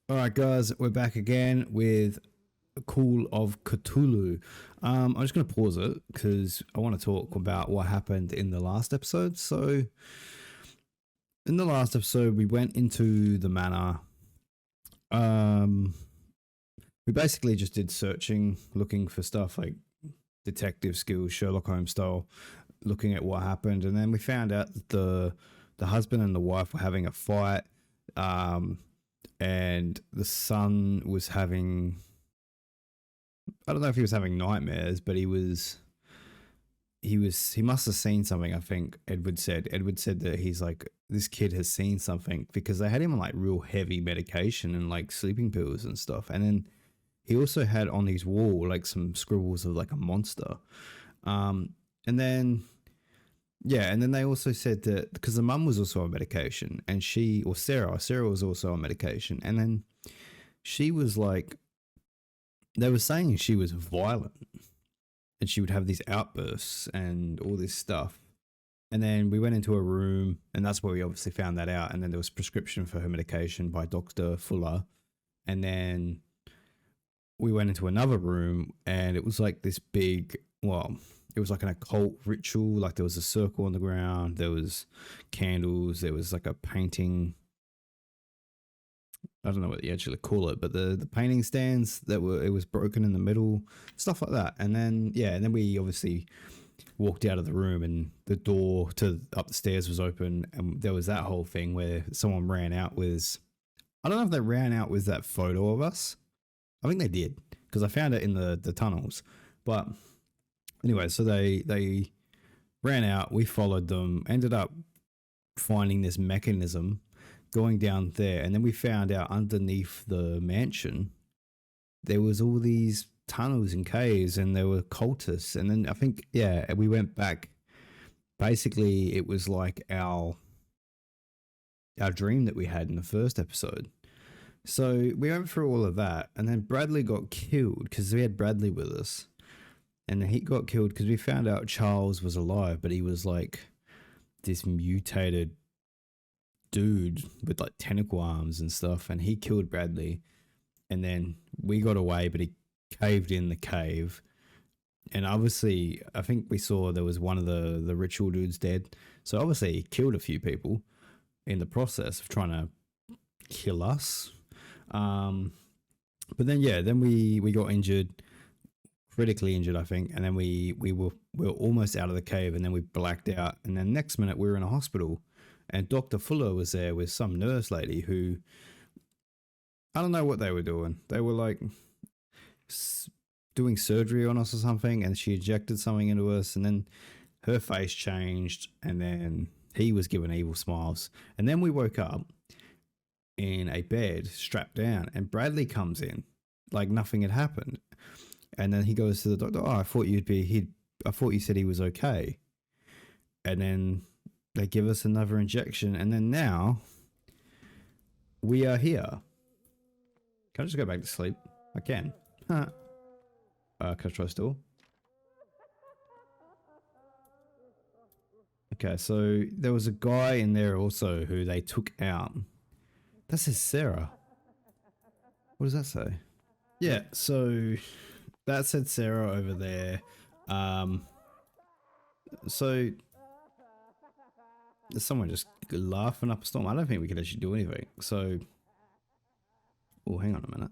All right, guys, we're back again with Call of Cthulhu. I'm just going to pause it because I want to talk about what happened in the last episode. So, in the last episode, we went into the manor. Um, we basically just did searching, looking for stuff like detective skills, Sherlock Holmes style, looking at what happened, and then we found out that the husband and the wife were having a fight. Um, and the son was having, I don't know if he was having nightmares, but he must have seen something. I think Edward said that he's like, this kid has seen something, because they had him on like real heavy medication and like sleeping pills and stuff. And then he also had on his wall like some scribbles of like a monster. um and then yeah, and then they also said that because the mum was also on medication, and Sarah was also on medication, and then she was like, they were saying she was violent and she would have these outbursts and all this stuff. And then we went into a room, and that's where we obviously found that out. And then there was prescription for her medication by Dr. Fuller. And then we went into another room, and it was like this big, well, it was like an occult ritual. Like there was a circle on the ground, there was candles, there was like a painting. I don't know what you actually call it, but the painting stands that were, it was broken in the middle, stuff like that. And then and then we obviously walked out of the room, and the door to up the stairs was open, and there was that whole thing where someone ran out with, I don't know if they ran out with that photo of us. I think they did, because I found it in the tunnels. But anyway, so they ran out. We followed them. Ended up finding this mechanism, going down there, and then we found out underneath the mansion there was all these tunnels and caves, and there were cultists. And then I think we went back. Basically, it was like our dream that we had in the first episode. So we went through all of that, and then Bradley got killed because we had Bradley with us. And he got killed because we found out Charles was alive, but he was like this mutated dude with like tentacle arms and stuff, and he killed Bradley. And then we got away, but he caved in the cave. And obviously, I think we saw there was one of the ritual dudes dead. So obviously, he killed a few people in the process of trying to kill us. But then then we got injured, critically injured, I think, and then we were almost out of the cave, and then we blacked out, and then next minute we were in a hospital, and Dr. Fuller was there with some nurse lady who, I don't know what they were doing. They were like doing surgery on us or something, and she injected something into us, and then her face changed, and then he was given evil smiles, and then we woke up in a bed strapped down, and Bradley comes in like nothing had happened. And then he goes to the doctor, I thought I thought you said he was okay. And then they give us another injection, and then now we are here. Can I just go back to sleep? I can. Can I try still? Okay, so there was a guy in there also who they took out. That says Sarah. What does that say? Yeah, so that said Sarah over there. So there's someone just laughing up a storm. I don't think we could actually do anything. So, oh, hang on a minute.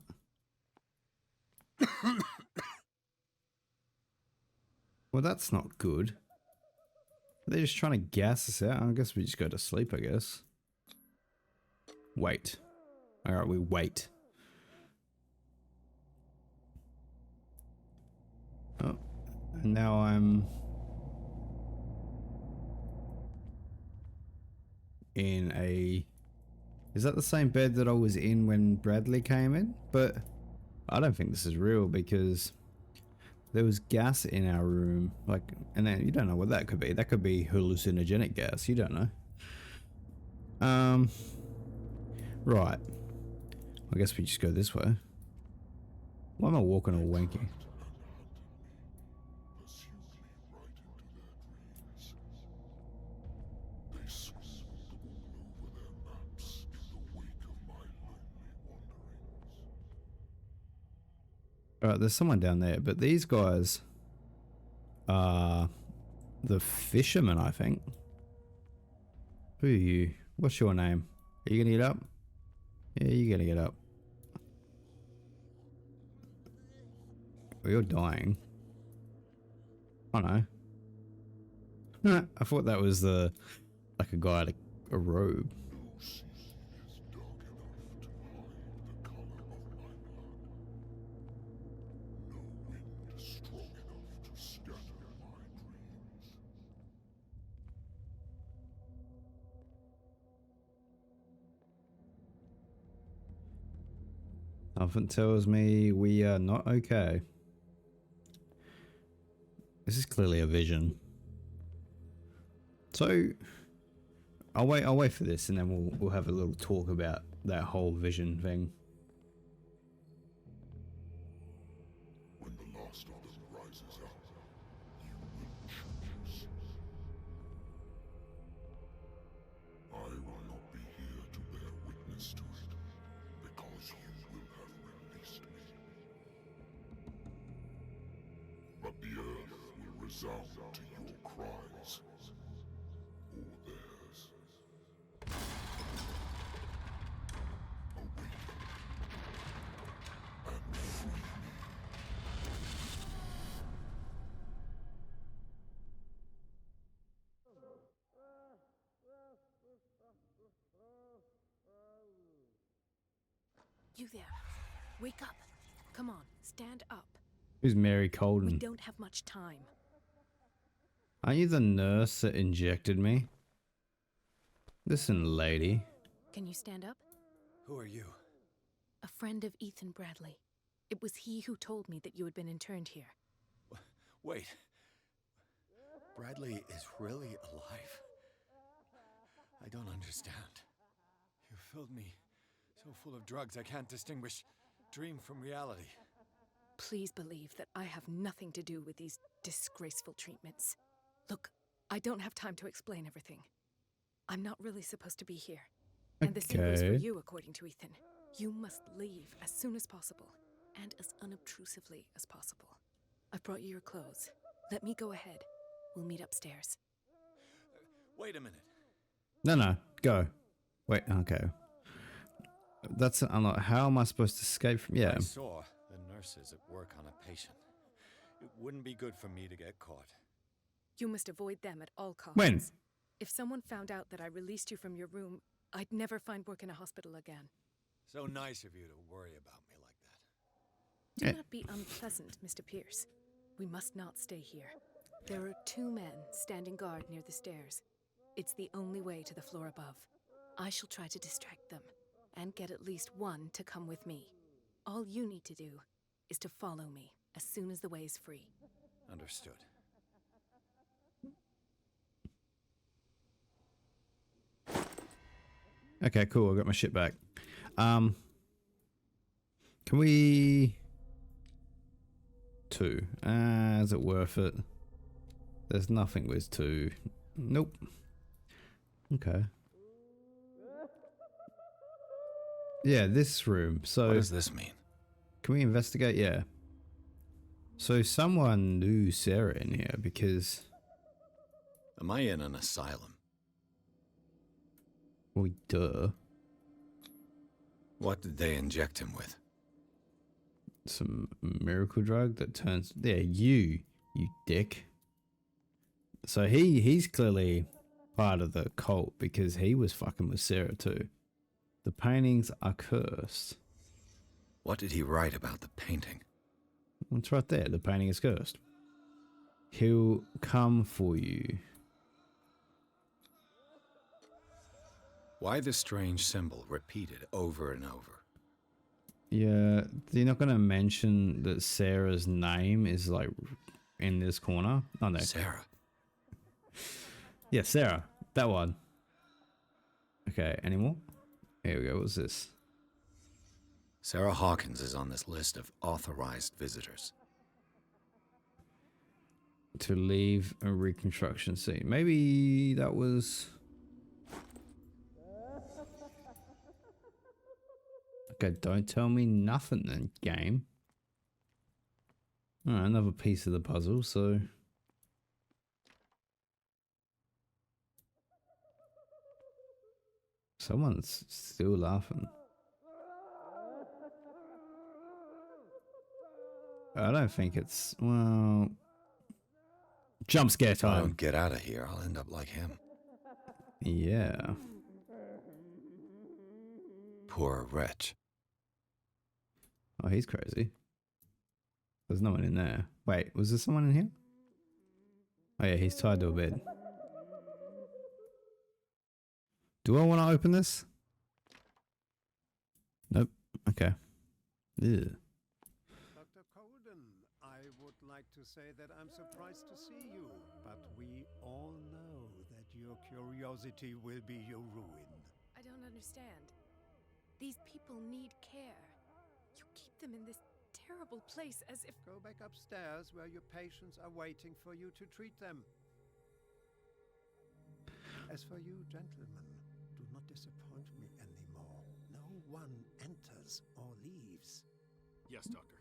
Well, that's not good. They're just trying to gas us out. I guess we just go to sleep, I guess. Wait. All right, we wait. Oh, and now I'm in a... Is that the same bed that I was in when Bradley came in? But I don't think this is real, because there was gas in our room. Like, and then you don't know what that could be. That could be hallucinogenic gas. You don't know. Right. I guess we just go this way. Why am I walking all wanky? Alright, there's someone down there, but these guys are the fishermen, I think. Who are you? What's your name? Are you gonna get up? Yeah, you're gonna get up. Well, you're dying. Oh no. No, I thought that was like a guy in a robe. Something tells me we are not okay. This is clearly a vision. So I'll wait for this, and then we'll have a little talk about that whole vision thing. When the last of them rises up, you will choose. I will not be here to bear witness to it, because you will have released me. But the earth will resound to your cries, or theirs. Awaken and free me. You there. Wake up. Come on, stand up. Who's Mary We Colden? don't have much time. Aren't you the nurse that injected me? Listen, lady. Can you stand up? Who are you? A friend of Ethan Bradley. It was he who told me that you had been interned here. Wait. Bradley is really alive? I don't understand. You filled me so full of drugs I can't distinguish dream from reality. Please believe that I have nothing to do with these disgraceful treatments. Look, I don't have time to explain everything. I'm not really supposed to be here. And the same goes for Okay. you, according to Ethan. You must leave as soon as possible, and as unobtrusively as possible. I've brought you your clothes. Let me go ahead. We'll meet upstairs. Wait a minute. No, go. Wait, okay. That's unlocked. How am I supposed to escape from? Yeah. I saw the nurses at work on a patient. It wouldn't be good for me to get caught. You must avoid them at all costs. When? If someone found out that I released you from your room, I'd never find work in a hospital again. So nice of you to worry about me like that. Do not be unpleasant, Mr. Pierce. We must not stay here. There are 2 men standing guard near the stairs. It's the only way to the floor above. I shall try to distract them, and get at least one to come with me. All you need to do is to follow me as soon as the way is free. Understood. Okay, cool. I got my shit back. Can we... 2. Is it worth it? There's nothing with 2. Nope. Okay. Yeah, this room. So What does this mean? can we investigate? Yeah. So someone knew Sarah in here because... Am I in an asylum? Well, duh. What did they inject him with? Some miracle drug that turns... Yeah, you dick. So he's clearly part of the cult because he was fucking with Sarah too. The paintings are cursed. What did he write about the painting? It's right there. The painting is cursed. He'll come for you. Why the strange symbol repeated over and over? Yeah, you're not going to mention that Sarah's name is like in this corner? Oh no. Sarah. Yeah, Sarah. That one. Okay, any more? Here we go. What's this? Sarah Hawkins is on this list of authorized visitors. To leave a reconstruction scene. Maybe that was... Okay, don't tell me nothing then, game. Alright, another piece of the puzzle, so... Someone's still laughing. I don't think it's... Well... Jump scare If I time. don't get out of here, I'll end up like him. Yeah. Poor wretch. Oh, he's crazy. There's no one in there. Wait, was there someone in here? Oh yeah, he's tied to a bed. Do I want to open this? Nope. Okay. Ew. Dr. Colden, I would like to say that I'm surprised to see you, but we all know that your curiosity will be your ruin. I don't understand. These people need care. You keep them in this terrible place as if... Go back upstairs where your patients are waiting for you to treat them. As for you, gentlemen, do not disappoint me anymore. No one enters or leaves. Yes, Doctor.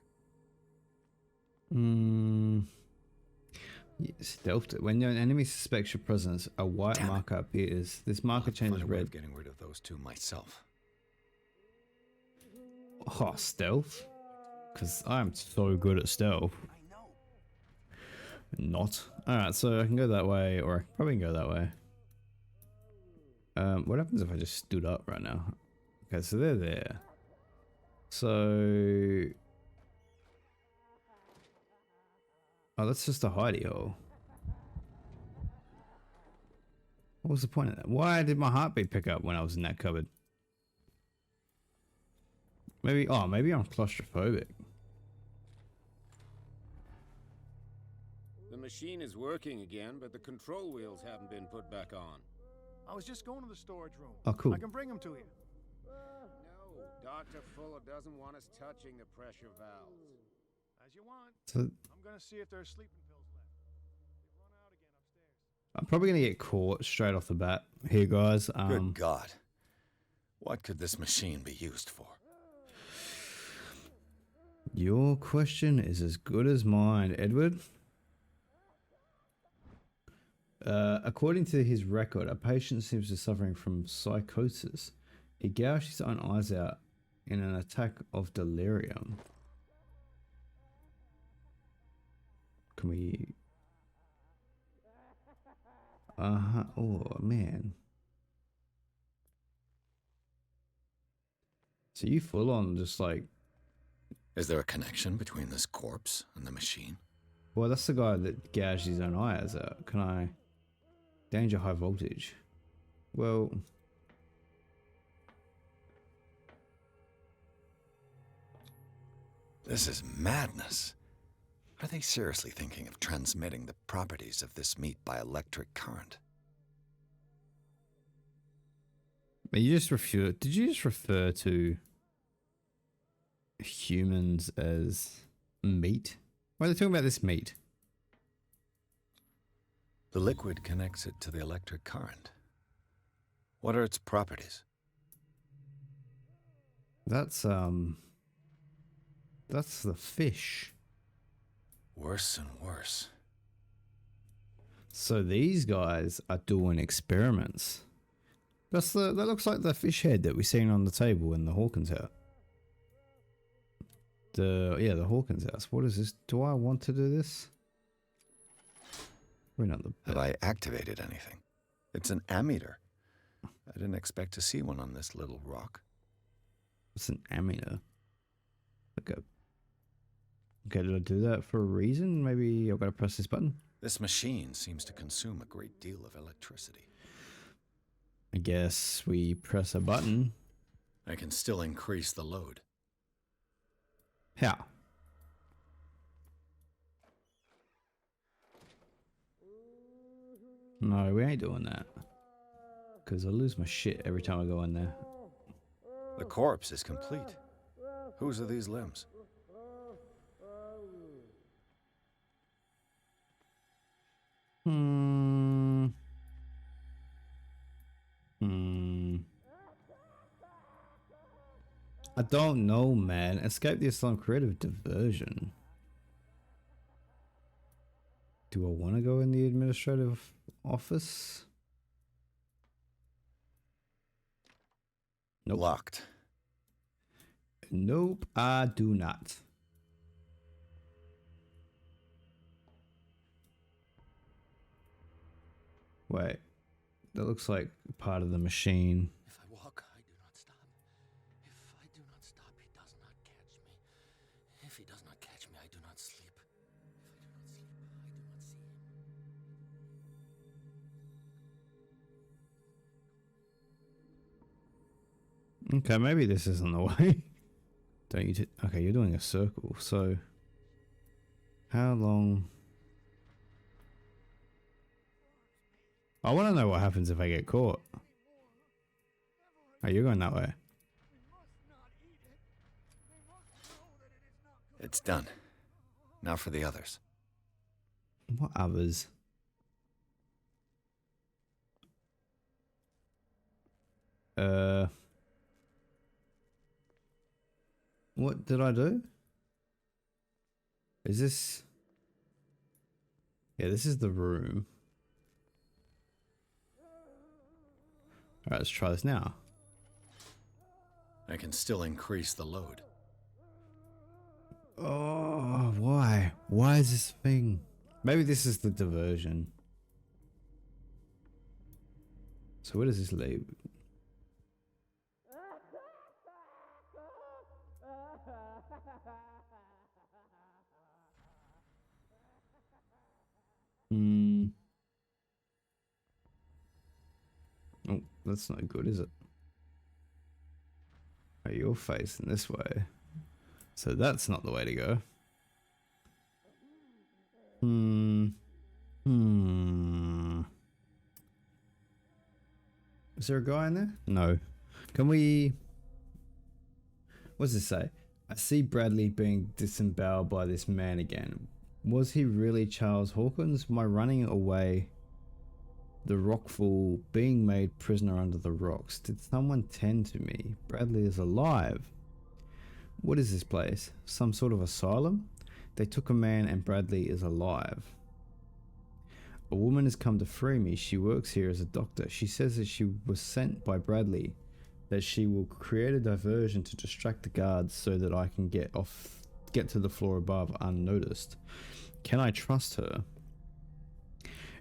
Stealthed. When an enemy suspects your presence, a white marker appears. This marker changes red. Getting rid of those two myself. Oh, stealth? Because I'm so good at stealth. Not. Alright, so I can go that way, or I can probably go that way. What happens if I just stood up right now? Okay, so they're there. So... Oh, that's just a hidey hole. What was the point of that? Why did my heartbeat pick up when I was in that cupboard? Maybe, oh, maybe I'm claustrophobic. The machine is working again, but the control wheels haven't been put back on. I was just going to the storage room. Oh, cool. I can bring them to you. No, Dr. Fuller doesn't want us touching the pressure valves. As you want. So I'm going to see if there's sleeping pills left. They've run out again upstairs. I'm probably going to get caught straight off the bat here, guys. Good God. What could this machine be used for? Your question is as good as mine, Edward. According to his record, a patient seems to be suffering from psychosis. He gouged his own eyes out in an attack of delirium. Can we... Oh, man. So you full on just like... Is there a connection between this corpse and the machine? Well, that's the guy that gouged his own eyes out. Can I... Danger high voltage. Well... This is madness. Are they seriously thinking of transmitting the properties of this meat by electric current? You just refer... Did you just refer to humans as meat? Why are they talking about this meat? The liquid connects it to the electric current. What are its properties? That's the fish. Worse and worse. So these guys are doing experiments. That looks like the fish head that we seen on the table in the Hawkins house. The Hawkins house. What is this? Do I want to do this? We're not the... Have I activated anything? It's an ammeter. I didn't expect to see one on this little rock. What's an ammeter? Okay, did I do that for a reason? Maybe I've got to press this button? This machine seems to consume a great deal of electricity. I guess we press a button. I can still increase the load. How? No, we ain't doing that. Because I lose my shit every time I go in there. The corpse is complete. Whose are these limbs? I don't know, man. Escape the Asylum creative diversion. Do I want to go in the administrative office? Nope. Locked. Nope, I do not. Wait, that looks like part of the machine. If I walk, I do not stop. If I do not stop, he does not catch me. If he does not catch me, I do not sleep. If I do not sleep, I do not see him. Okay, maybe this isn't the way. Don't you? Okay, you're doing a circle. So, how long? I want to know what happens if I get caught. Oh, you're going that way. It's done. Now for the others. What others? What did I do? Is this? Yeah, this is the room. Alright, let's try this now. I can still increase the load. Oh, why? Why is this thing? Maybe this is the diversion. So where does this lead? Oh, that's not good, is it? Oh, you're facing this way. So that's not the way to go. Is there a guy in there? No. Can we... What does this say? I see Bradley being disemboweled by this man again. Was he really Charles Hawkins? My running away... The rockfall, being made prisoner under the rocks. Did someone tend to me? Bradley is alive. What is this place? Some sort of asylum? They took a man and Bradley is alive. A woman has come to free me. She works here as a doctor. She says that she was sent by Bradley, that she will create a diversion to distract the guards so that I can get to the floor above unnoticed. Can I trust her?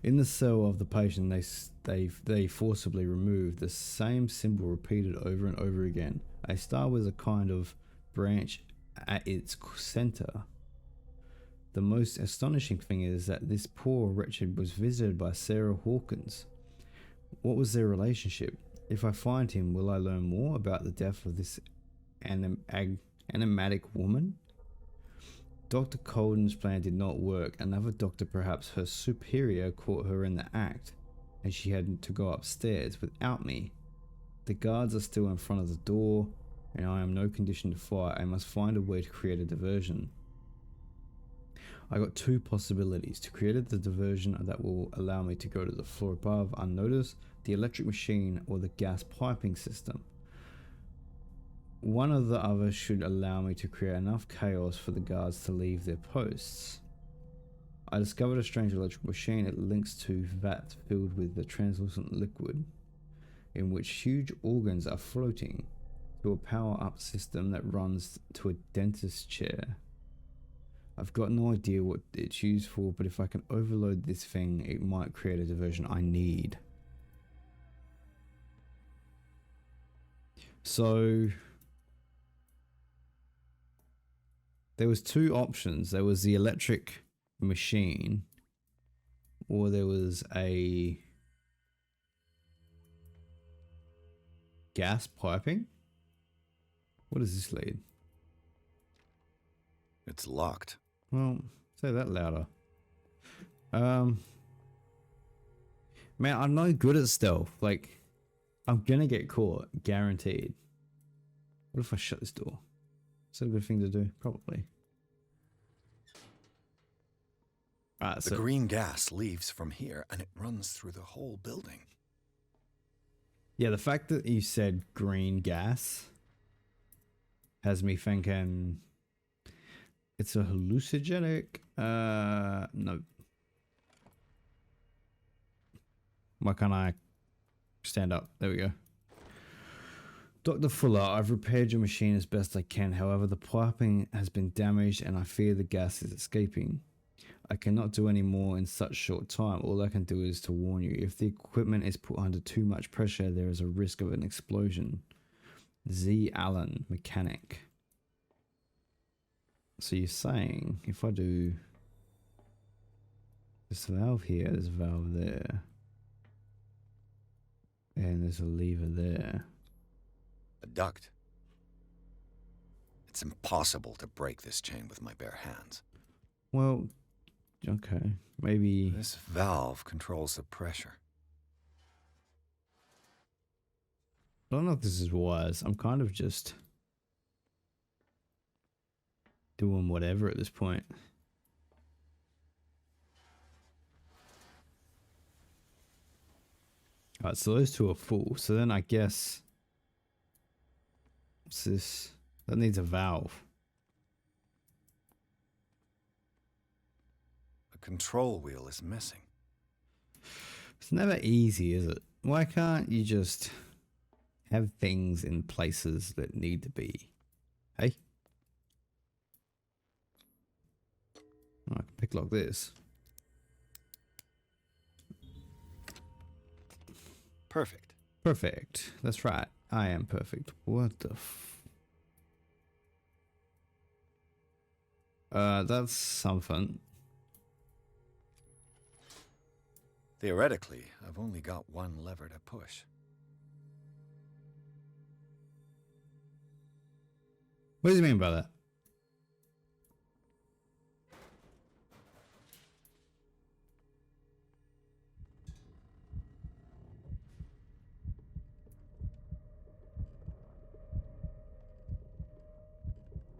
In the cell of the patient, they forcibly remove the same symbol repeated over and over again. A star with a kind of branch at its center. The most astonishing thing is that this poor wretched was visited by Sarah Hawkins. What was their relationship? If I find him, will I learn more about the death of this enigmatic woman? Dr. Colden's plan did not work. Another doctor, perhaps her superior, caught her in the act, and she had to go upstairs without me. The guards are still in front of the door, and I am no condition to fight. I must find a way to create a diversion. I got two possibilities: to create a diversion that will allow me to go to the floor above unnoticed, the electric machine, or the gas piping system. One or the other should allow me to create enough chaos for the guards to leave their posts. I discovered a strange electric machine. It links to vat filled with the translucent liquid, in which huge organs are floating, to a power-up system that runs to a dentist's chair. I've got no idea what it's used for, but if I can overload this thing, it might create a diversion I need. So... there was two options. There was the electric machine, or there was a gas piping. What does this lead? It's locked. Well, say that louder. Man, I'm no good at stealth. Like, I'm gonna get caught, guaranteed. What if I shut this door? Is that a good thing to do? Probably. The green gas leaves from here and it runs through the whole building. Yeah, the fact that you said green gas has me thinking it's a hallucinogenic. No. Why can't I stand up? There we go. Dr. Fuller, I've repaired your machine as best I can. However, the piping has been damaged and I fear the gas is escaping. I cannot do any more in such short time. All I can do is to warn you. If the equipment is put under too much pressure, there is a risk of an explosion. Z. Allen, mechanic. So you're saying if I do this valve here, there's a valve there, and there's a lever there. A duct. It's impossible to break this chain with my bare hands. Well, okay, maybe This valve controls the pressure. I don't know if this is wise. I'm kind of just doing whatever at this point. Alright, so those two are full. So then I guess what's this? That needs a valve. The control wheel is missing. It's never easy, is it? Why can't you just have things in places that need to be? Hey? I can picklock this. Perfect. Perfect. That's right. I am perfect. What the that's something. Theoretically, I've only got one lever to push. What does he mean by that?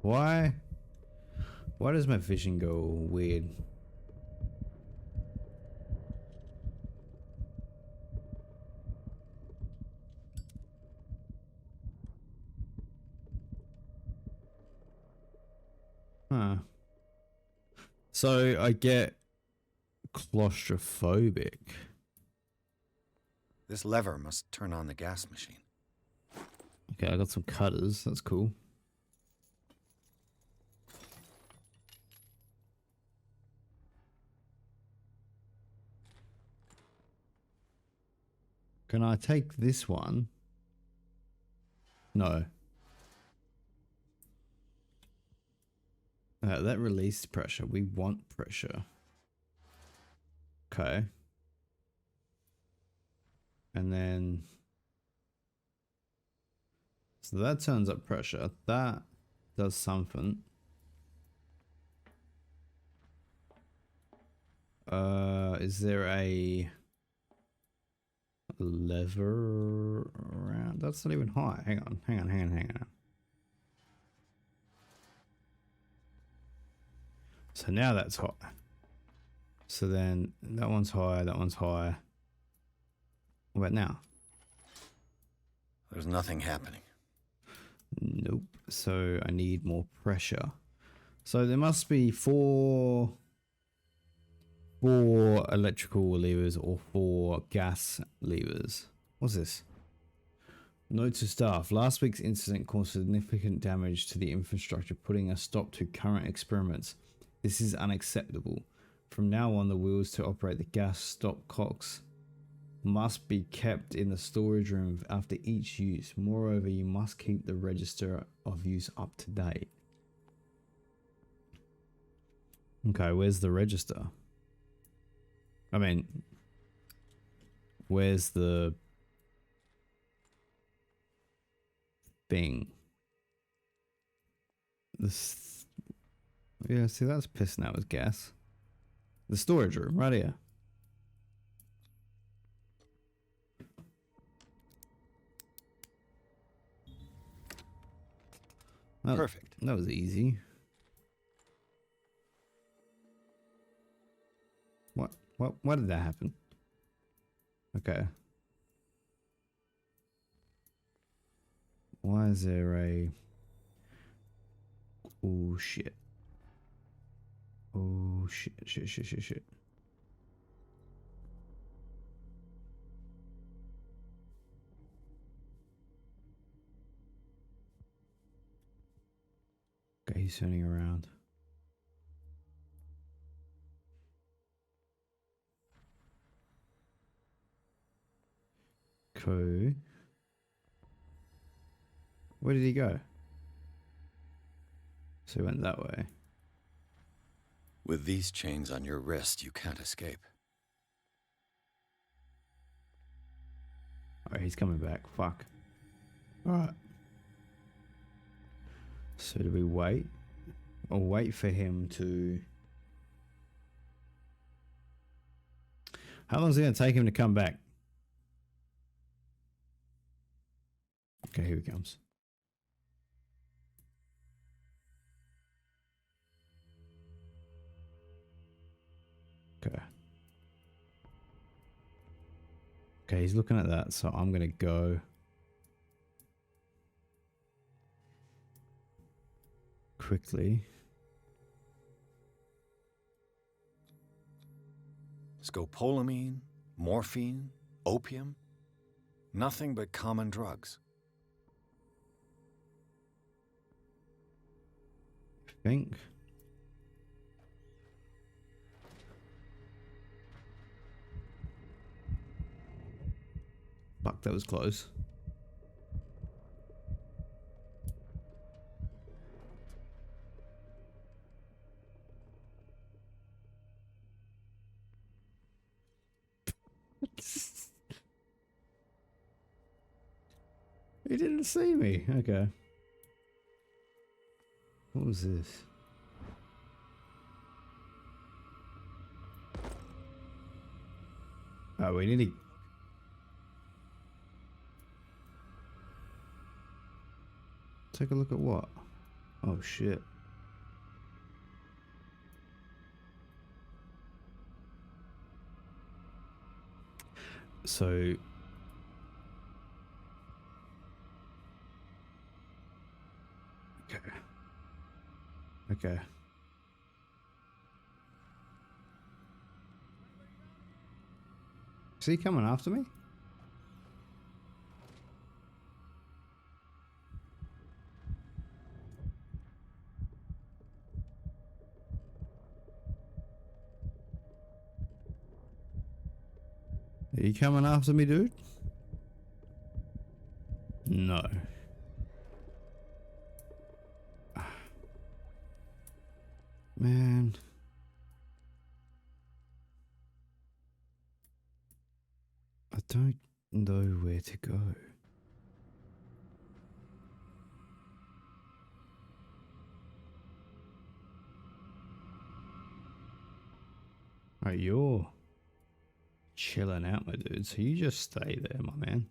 Why? Why does my vision go weird? Huh. So I get claustrophobic. This lever must turn on the gas machine. Okay, I got some cutters. That's cool. Can I take this one? No. That released pressure. We want pressure. Okay. And then... So that turns up pressure. That does something. Is there a lever around? That's not even high. Hang on. So now that's hot. So then that one's high, that one's high. What about now? There's nothing happening. Nope. So I need more pressure. So there must be four electrical levers or 4 gas levers. What's this? Note to staff. Last week's incident caused significant damage to the infrastructure, putting a stop to current experiments. This is unacceptable. From now on, the wheels to operate the gas stopcocks must be kept in the storage room after each use. Moreover, you must keep the register of use up to date. Okay, where's the register? I mean, where's the thing? This, yeah, see, that's pissing out with gas. The storage room, right here. Perfect. That was easy. Why did that happen? Okay. Why is there a... Oh shit. Oh shit. He's turning around. Cool. Where did he go? So he went that way. With these chains on your wrist, you can't escape. Oh, he's coming back. Fuck. Alright. So do we wait? Or wait for him to... How long is it going to take him to come back? Okay, here he comes. Okay. Okay, he's looking at that, so I'm going to go... quickly. Scopolamine, morphine, opium. Nothing but common drugs. I think. Fuck, that was close. He didn't see me. Okay. What was this? Oh, we need to... Take a look at what? Oh, shit. So... Okay. Okay. Is he coming after me? Are you coming after me, dude? No. Man. I don't know where to go. Alright, you're chilling out, my dude. So you just stay there, my man.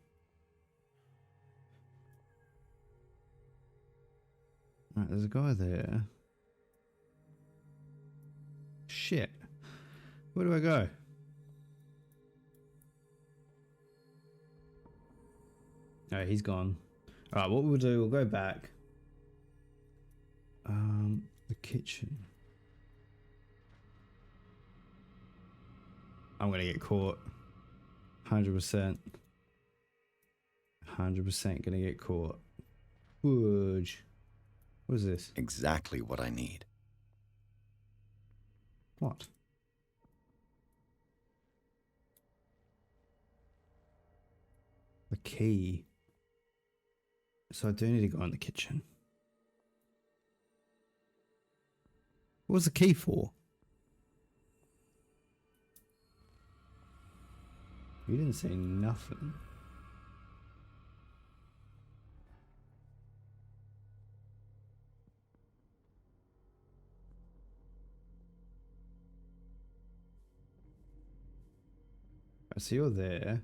Alright, there's a guy there. Shit. Where do I go? Oh, he's gone. Alright, what we'll do, we'll go back. The kitchen. I'm gonna get caught. 100%. 100% gonna get caught. Wooge. What is this? Exactly what I need. What? The key. So I do need to go in the kitchen. What was the key for? You didn't say nothing. I see you're there.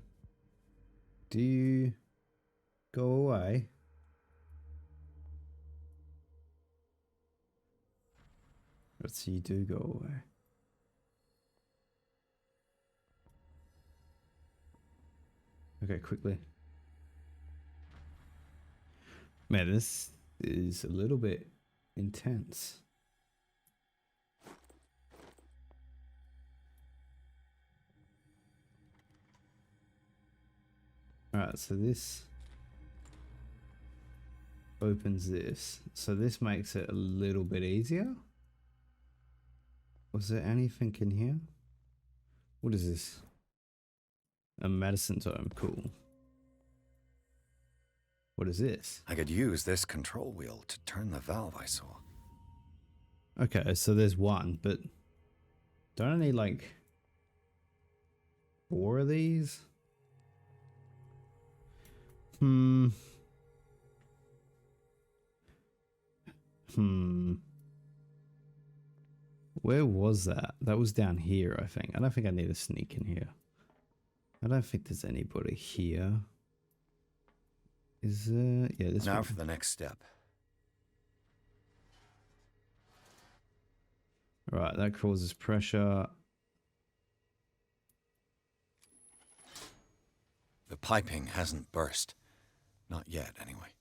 Do you go away? Let's see, you do go away. Okay, quickly. Man, this is a little bit intense. Alright, so this... opens this. So this makes it a little bit easier. Was there anything in here? What is this? A medicine tome. Cool. What is this? I could use this control wheel to turn the valve I saw. Okay, so there's one, but don't I need like 4 of these? Where was that? That was down here, I think. I don't think I need to sneak in here. I don't think there's anybody here. Is there? Yeah, this Now one. for the next step. Right, that causes pressure. The piping hasn't burst. Not yet, anyway.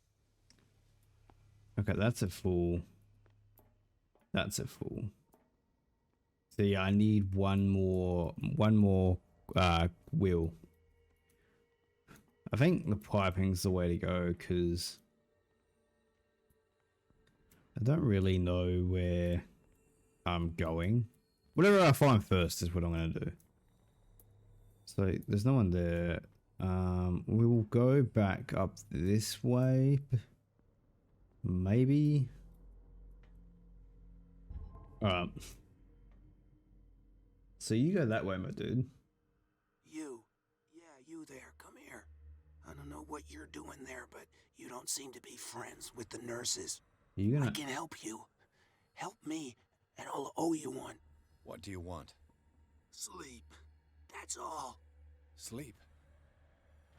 Okay, that's a full. That's a full. So yeah, I need one more wheel. I think the piping's the way to go because I don't really know where I'm going. Whatever I find first is what I'm gonna do. So there's no one there. We will go back up this way. Maybe. Alright. So you go that way, my dude. You. Yeah, you there. Come here. I don't know what you're doing there, but you don't seem to be friends with the nurses. You gonna... I can help you. Help me, and I'll owe you one. What do you want? Sleep. That's all. Sleep?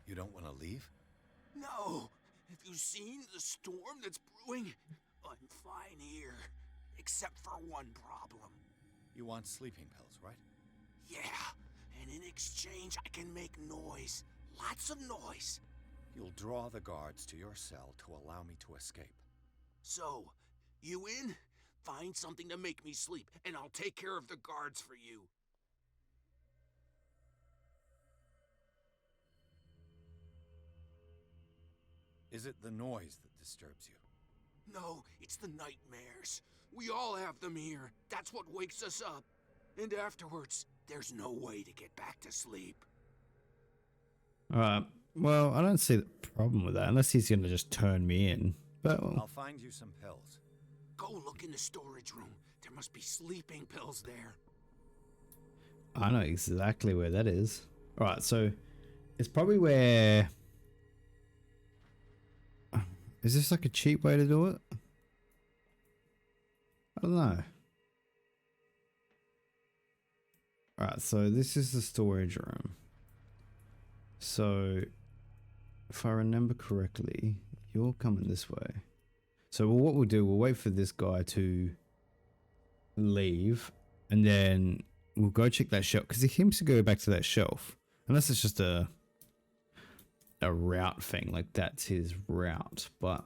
You don't want to leave? No. Have you seen the storm that's brewing? I'm fine here. Except for one problem. You want sleeping pills, right? Yeah. And in exchange, I can make noise. Lots of noise. You'll draw the guards to your cell to allow me to escape. So, you in? Find something to make me sleep, and I'll take care of the guards for you. Is it the noise that disturbs you? No, it's the nightmares. We all have them here. That's what wakes us up. And afterwards, there's no way to get back to sleep. Alright. Well, I don't see the problem with that unless he's gonna just turn me in. But I'll find you some pills. Go look in the storage room. There must be sleeping pills there. I know exactly where that is. Alright, so it's probably where... Is this like a cheap way to do it? I don't know. Alright, so this is the storage room. So, if I remember correctly, you're coming this way. So what we'll do, we'll wait for this guy to leave, and then we'll go check that shelf, because he seems to go back to that shelf. Unless it's just a route thing, like that's his route, but...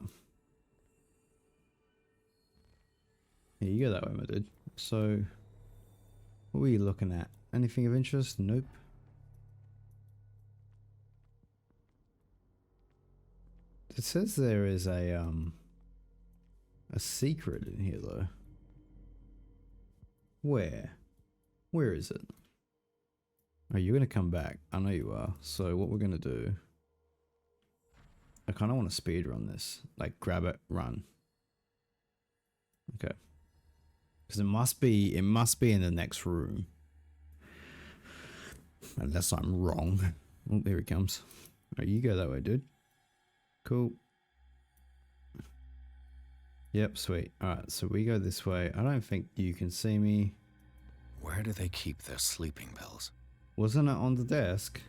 Yeah, you go that way, my dude. So, what were you looking at? Anything of interest? Nope. It says there is a secret in here, though. Where? Where is it? Oh, you're gonna come back. I know you are. So what we're gonna do... I kind of want to speed run this. Like, grab it, run. Okay. Because it must be in the next room. Unless I'm wrong. Oh, there he comes. Alright, you go that way, dude. Cool. Yep, sweet. Alright, so we go this way. I don't think you can see me. Where do they keep their sleeping pills? Wasn't it on the desk?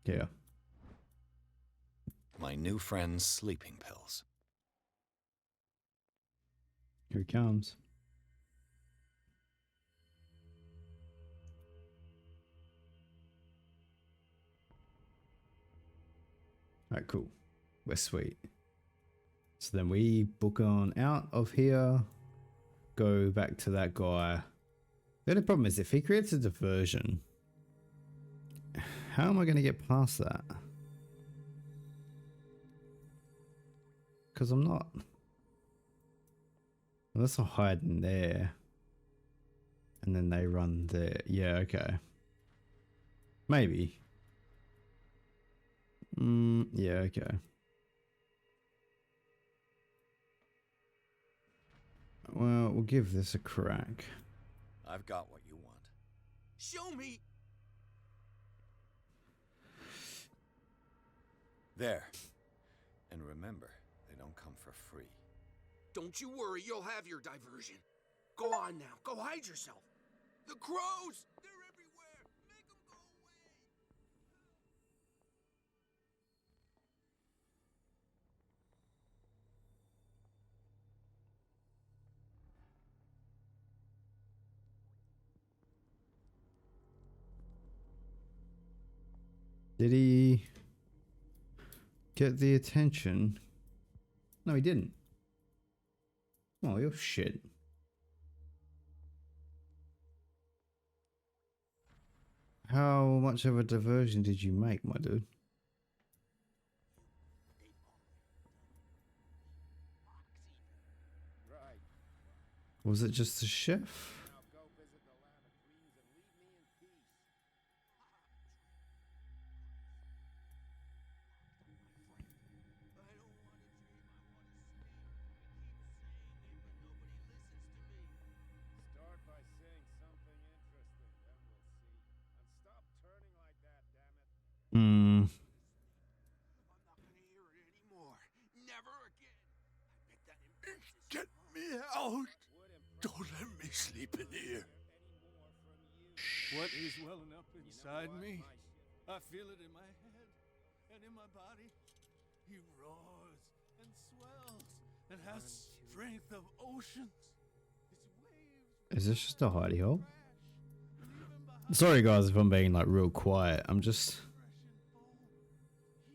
Yeah. My new friend's sleeping pills. Here he comes. Alright, cool. We're sweet. So then we book on out of here. Go back to that guy. The only problem is if he creates a diversion, how am I going to get past that? Because I'm not. Unless I hide in there. And then they run there. Yeah, okay. Maybe. Yeah, okay. Well, we'll give this a crack. I've got what you want. Show me. There. And remember, they don't come for free. Don't you worry, you'll have your diversion. Go on now, go hide yourself. The crows! They're everywhere! Make them go away! Did he get the attention? No, he didn't. Oh, you're shit. How much of a diversion did you make, my dude? Right. Was it just the chef? Now go visit the land of dreams and leave me in peace. I don't want to dream, I want to sleep. I keep saying it, but nobody listens to me. Start by saying something interesting, then we'll see. And stop turning like that, damn it. I'm Hmm. not gonna hear it anymore. Never again. I bet that embarrasses Get you, huh? me out! Would impress Don't let me sleep in here. anymore from you. What is welling up You know inside what? me? My shit. I feel it in my head and in my body. He roars and swells and has strength of oceans. His waves Is this just a hidey hole? crash, and even behind Sorry guys if I'm being like real quiet. I'm just... fresh and bold,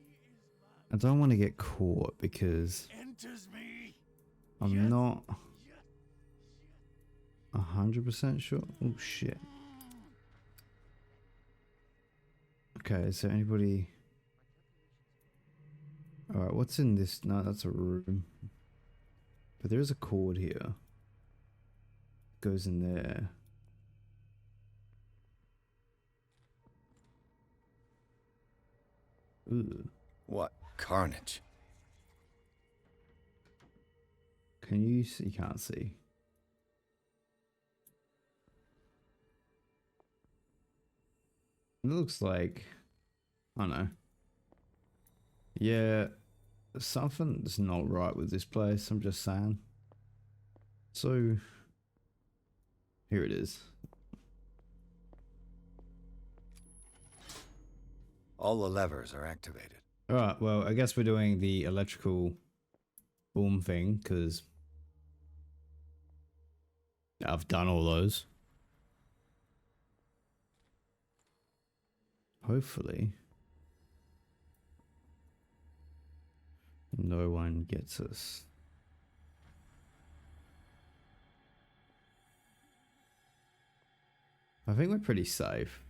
he is I don't want to get caught because enters me. I'm not Yet, 100% sure. Oh shit. Okay, is there anybody... Alright, what's in this? No, that's a room. But there is a cord here. Goes in there. Ooh. What carnage? Can you see? You can't see. It looks like... I don't know. Yeah, something's not right with this place, I'm just saying. So, here it is. All the levers are activated. Alright, well, I guess we're doing the electrical boom thing, because I've done all those. Hopefully, no one gets us. I think we're pretty safe.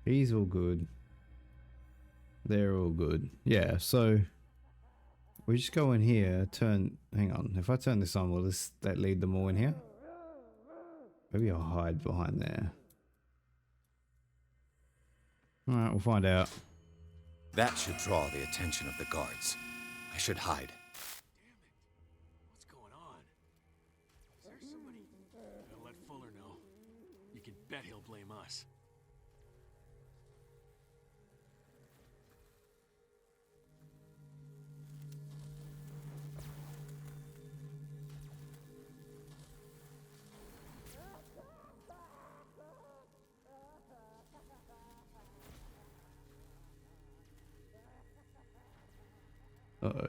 He's all good. They're all good. Yeah, so we just go in here, turn... Hang on, if I turn this on, will that lead them all in here? Maybe I'll hide behind there. Alright, we'll find out. That should draw the attention of the guards. I should hide. damn it. What's going on? Is there somebody? I'll let Fuller know. You can bet he'll blame us. Uh-oh.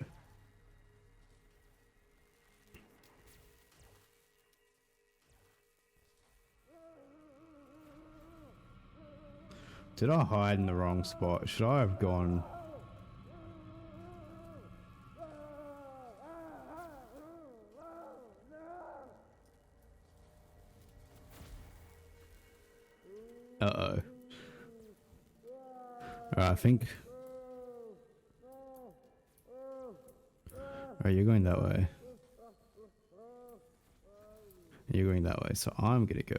Did I hide in the wrong spot? Should I have gone... Uh-oh. I think. Alright, you're going that way. You're going that way, so I'm gonna go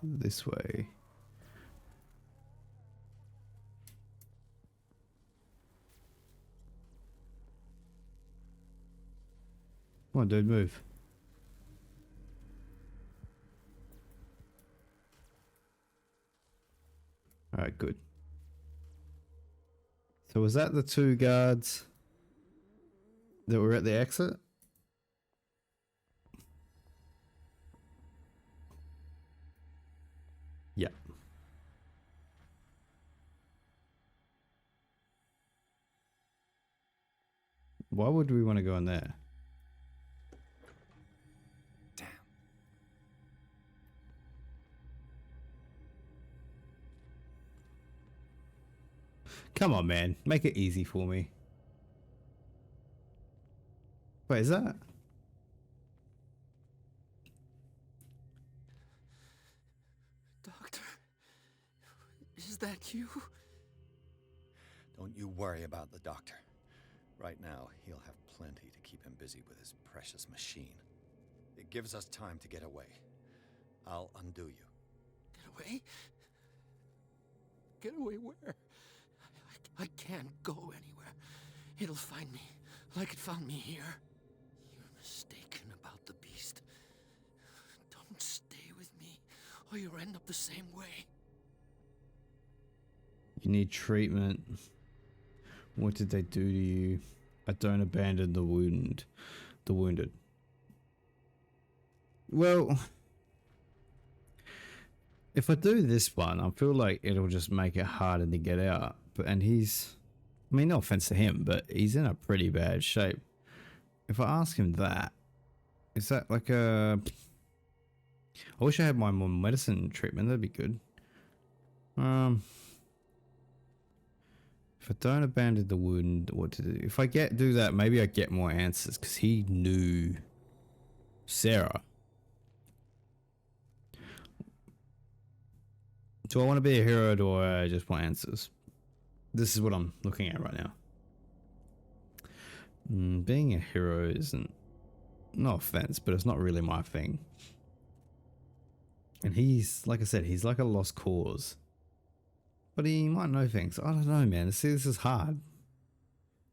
this way. Come on, dude, move. Alright, good. So was that the two guards that were at the exit? Yeah. Why would we want to go in there? Damn. Come on, man. Make it easy for me. Wait, is that? Doctor, is that you? Don't you worry about the doctor. Right now, he'll have plenty to keep him busy with his precious machine. It gives us time to get away. I'll undo you. Get away? Get away where? I can't go anywhere. It'll find me, like it found me here. You're mistaken about the beast. Don't stay with me, or you'll end up the same way. You need treatment. What did they do to you? I don't abandon the wounded. Well, if I do this one, I feel like it'll just make it harder to get out. And he's, I mean, no offense to him, but he's in a pretty bad shape. If I ask him that, is that like a... I wish I had my more medicine treatment. That'd be good. If I don't abandon the wound, what to do? If I do that, maybe I get more answers, because he knew Sarah. Do I want to be a hero, or do I just want answers? This is what I'm looking at right now. Being a hero isn't, no offense, but it's not really my thing. And he's, like I said, he's like a lost cause. But he might know things. I don't know, man. See, this is hard.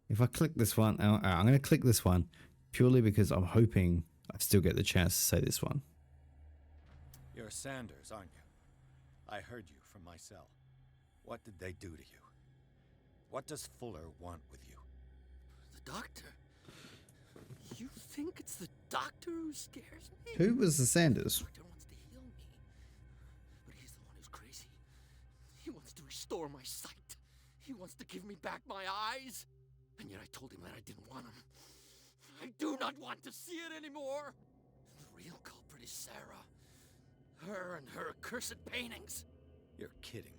If I click this one, I'm going to click this one purely because I'm hoping I still get the chance to say this one. You're Sanders, aren't you? I heard you from my cell. What did they do to you? What does Fuller want with you? The doctor? You think it's the doctor who scares me? Who was the Sanders? The doctor wants to heal me. But he's the one who's crazy. He wants to restore my sight. He wants to give me back my eyes. And yet I told him that I didn't want him. I do not want to see it anymore. The real culprit is Sarah. Her and her accursed paintings. You're kidding me.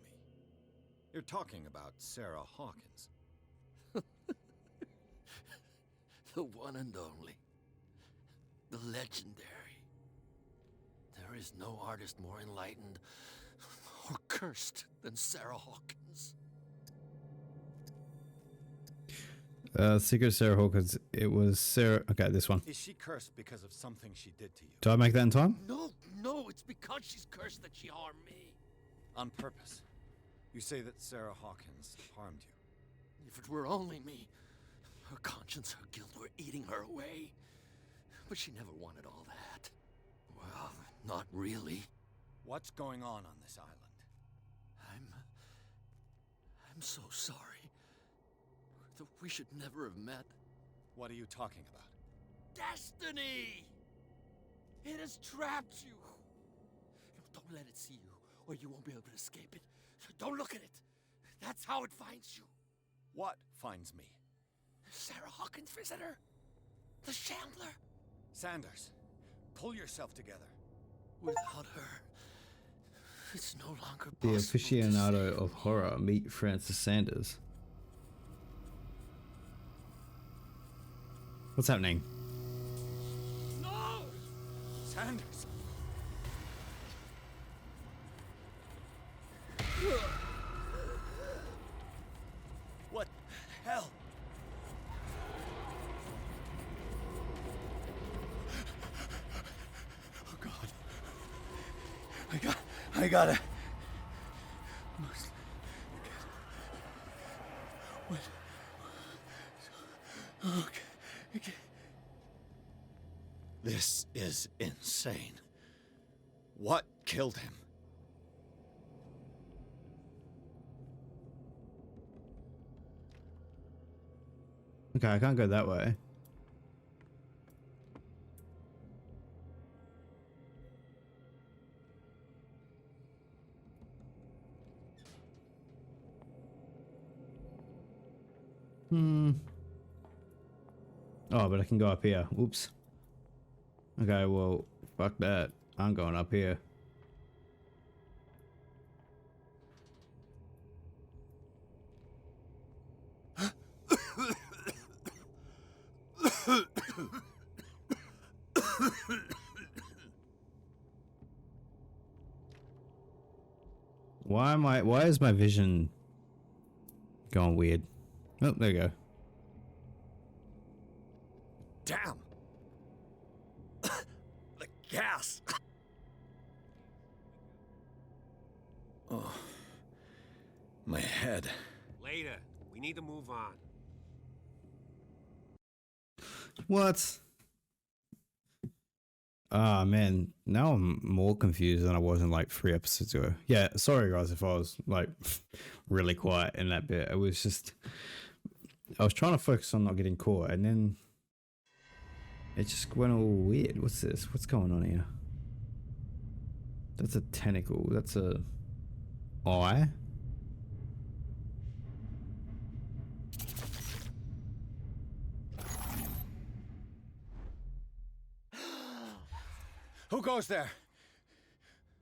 You're talking about Sarah Hawkins. The one and only. The legendary. There is no artist more enlightened or cursed than Sarah Hawkins. Secret Sarah Hawkins. It was Sarah. Okay, this one. Is she cursed because of something she did to you? Do I make that in time? No, it's because she's cursed that she harmed me. On purpose. You say that Sarah Hawkins harmed you. If it were only me, her conscience, her guilt were eating her away. But she never wanted all that. Well, not really. What's going on this island? I'm so sorry. That we should never have met. What are you talking about? Destiny! It has trapped you. Don't let it see you, or you won't be able to escape it. Don't look at it. That's how it finds you. What finds me? Sarah Hawkins' visitor. The Shambler. Sanders, pull yourself together. Without her, it's no longer possible. The aficionado of horror, meet Francis Sanders. What's happening? No! Sanders! What the hell? Oh God. I gotta. What? Okay. This is insane. What killed him? Okay, I can't go that way. Oh, but I can go up here. Oops. Okay, well, fuck that. I'm going up here. Why is my vision going weird? Oh, there you go. Damn! The gas! Oh. My head. Later. We need to move on. What? Ah, man. Now I'm more confused than I was in like 3 episodes ago. Yeah, sorry guys if I was like really quiet in that bit. It was just... I was trying to focus on not getting caught and then... It just went all weird. What's this? What's going on here? That's a tentacle. That's a... eye? Who goes there?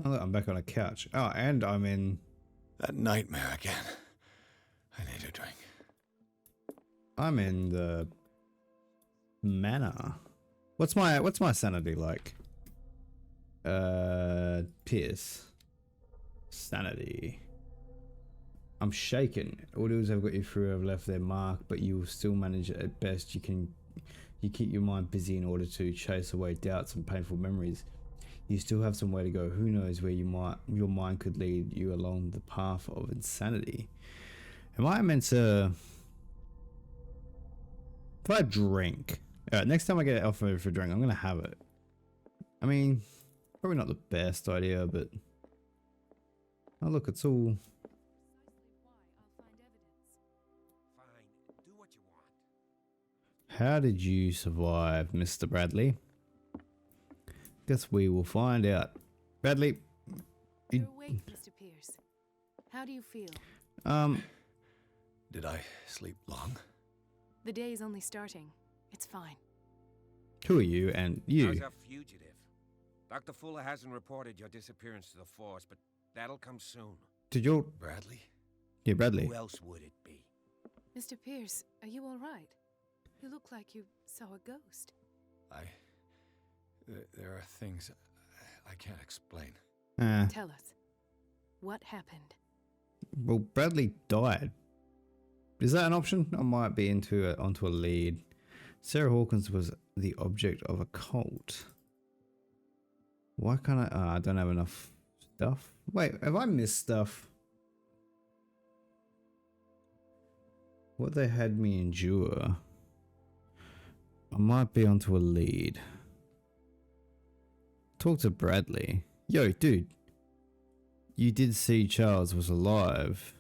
Oh, look, I'm back on a couch. Oh, and I'm in... That nightmare again. I need a drink. I'm in the... manor. What's my sanity like? Pierce. Sanity. I'm shaken. Audios have got you through have left their mark, but you will still manage it at best. You keep your mind busy in order to chase away doubts and painful memories. You still have some way to go. Who knows where your mind could lead you along the path of insanity. Am I meant to... If I drink... Alright, next time I get offered for a drink, I'm going to have it. I mean, probably not the best idea, but... Oh look, it's all... Fine. Do what you want. How did you survive, Mr. Bradley? Guess we will find out. Bradley... You're awake, Mr. Pierce. How do you feel? Did I sleep long? The day is only starting. It's fine. Who are you and you? How's our fugitive? Dr. Fuller hasn't reported your disappearance to the force, but that'll come soon. Did your... Bradley? Yeah, Bradley. Who else would it be? Mr. Pierce, are you all right? You look like you saw a ghost. There are things I can't explain. Tell us. What happened? Well, Bradley died. Is that an option? I might be onto a lead. Sarah Hawkins was the object of a cult. Why can't I don't have enough stuff. Wait, have I missed stuff? What they had me endure. I might be onto a lead. Talk to Bradley. Yo, dude. You did see Charles was alive.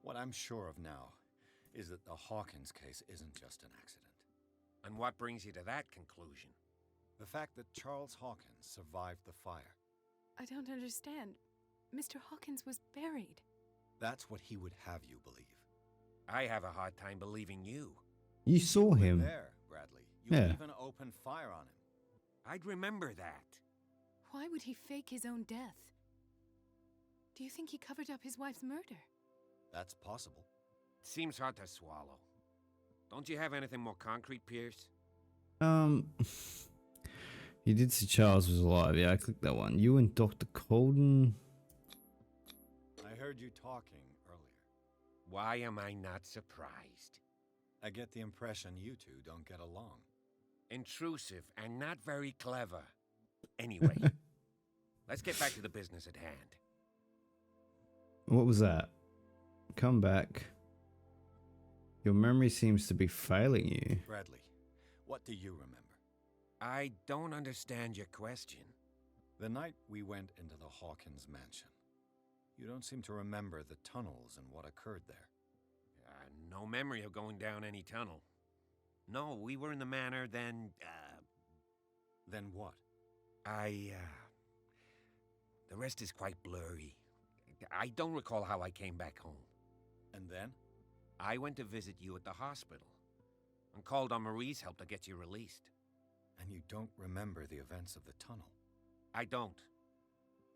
What I'm sure of now is that the Hawkins case isn't just an accident. And what brings you to that conclusion? The fact that Charles Hawkins survived the fire. I don't understand. Mr. Hawkins was buried. That's what he would have you believe. I have a hard time believing you. You saw him. There, Bradley. You even opened fire on him. I'd remember that. Why would he fake his own death? Do you think he covered up his wife's murder? That's possible. Seems hard to swallow. Don't you have anything more concrete, Pierce? You did see Charles was alive. Yeah, I clicked that one. You and Dr. Colden. I heard you talking earlier. Why am I not surprised? I get the impression you two don't get along. Intrusive and not very clever. Anyway, let's get back to the business at hand. What was that? Come back. Your memory seems to be failing you. Bradley, what do you remember? I don't understand your question. The night we went into the Hawkins mansion. You don't seem to remember the tunnels and what occurred there. No memory of going down any tunnel. No, we were in the manor, then, Then what? The rest is quite blurry. I don't recall how I came back home. And then? I went to visit you at the hospital and called on Marie's help to get you released. And you don't remember the events of the tunnel? I don't.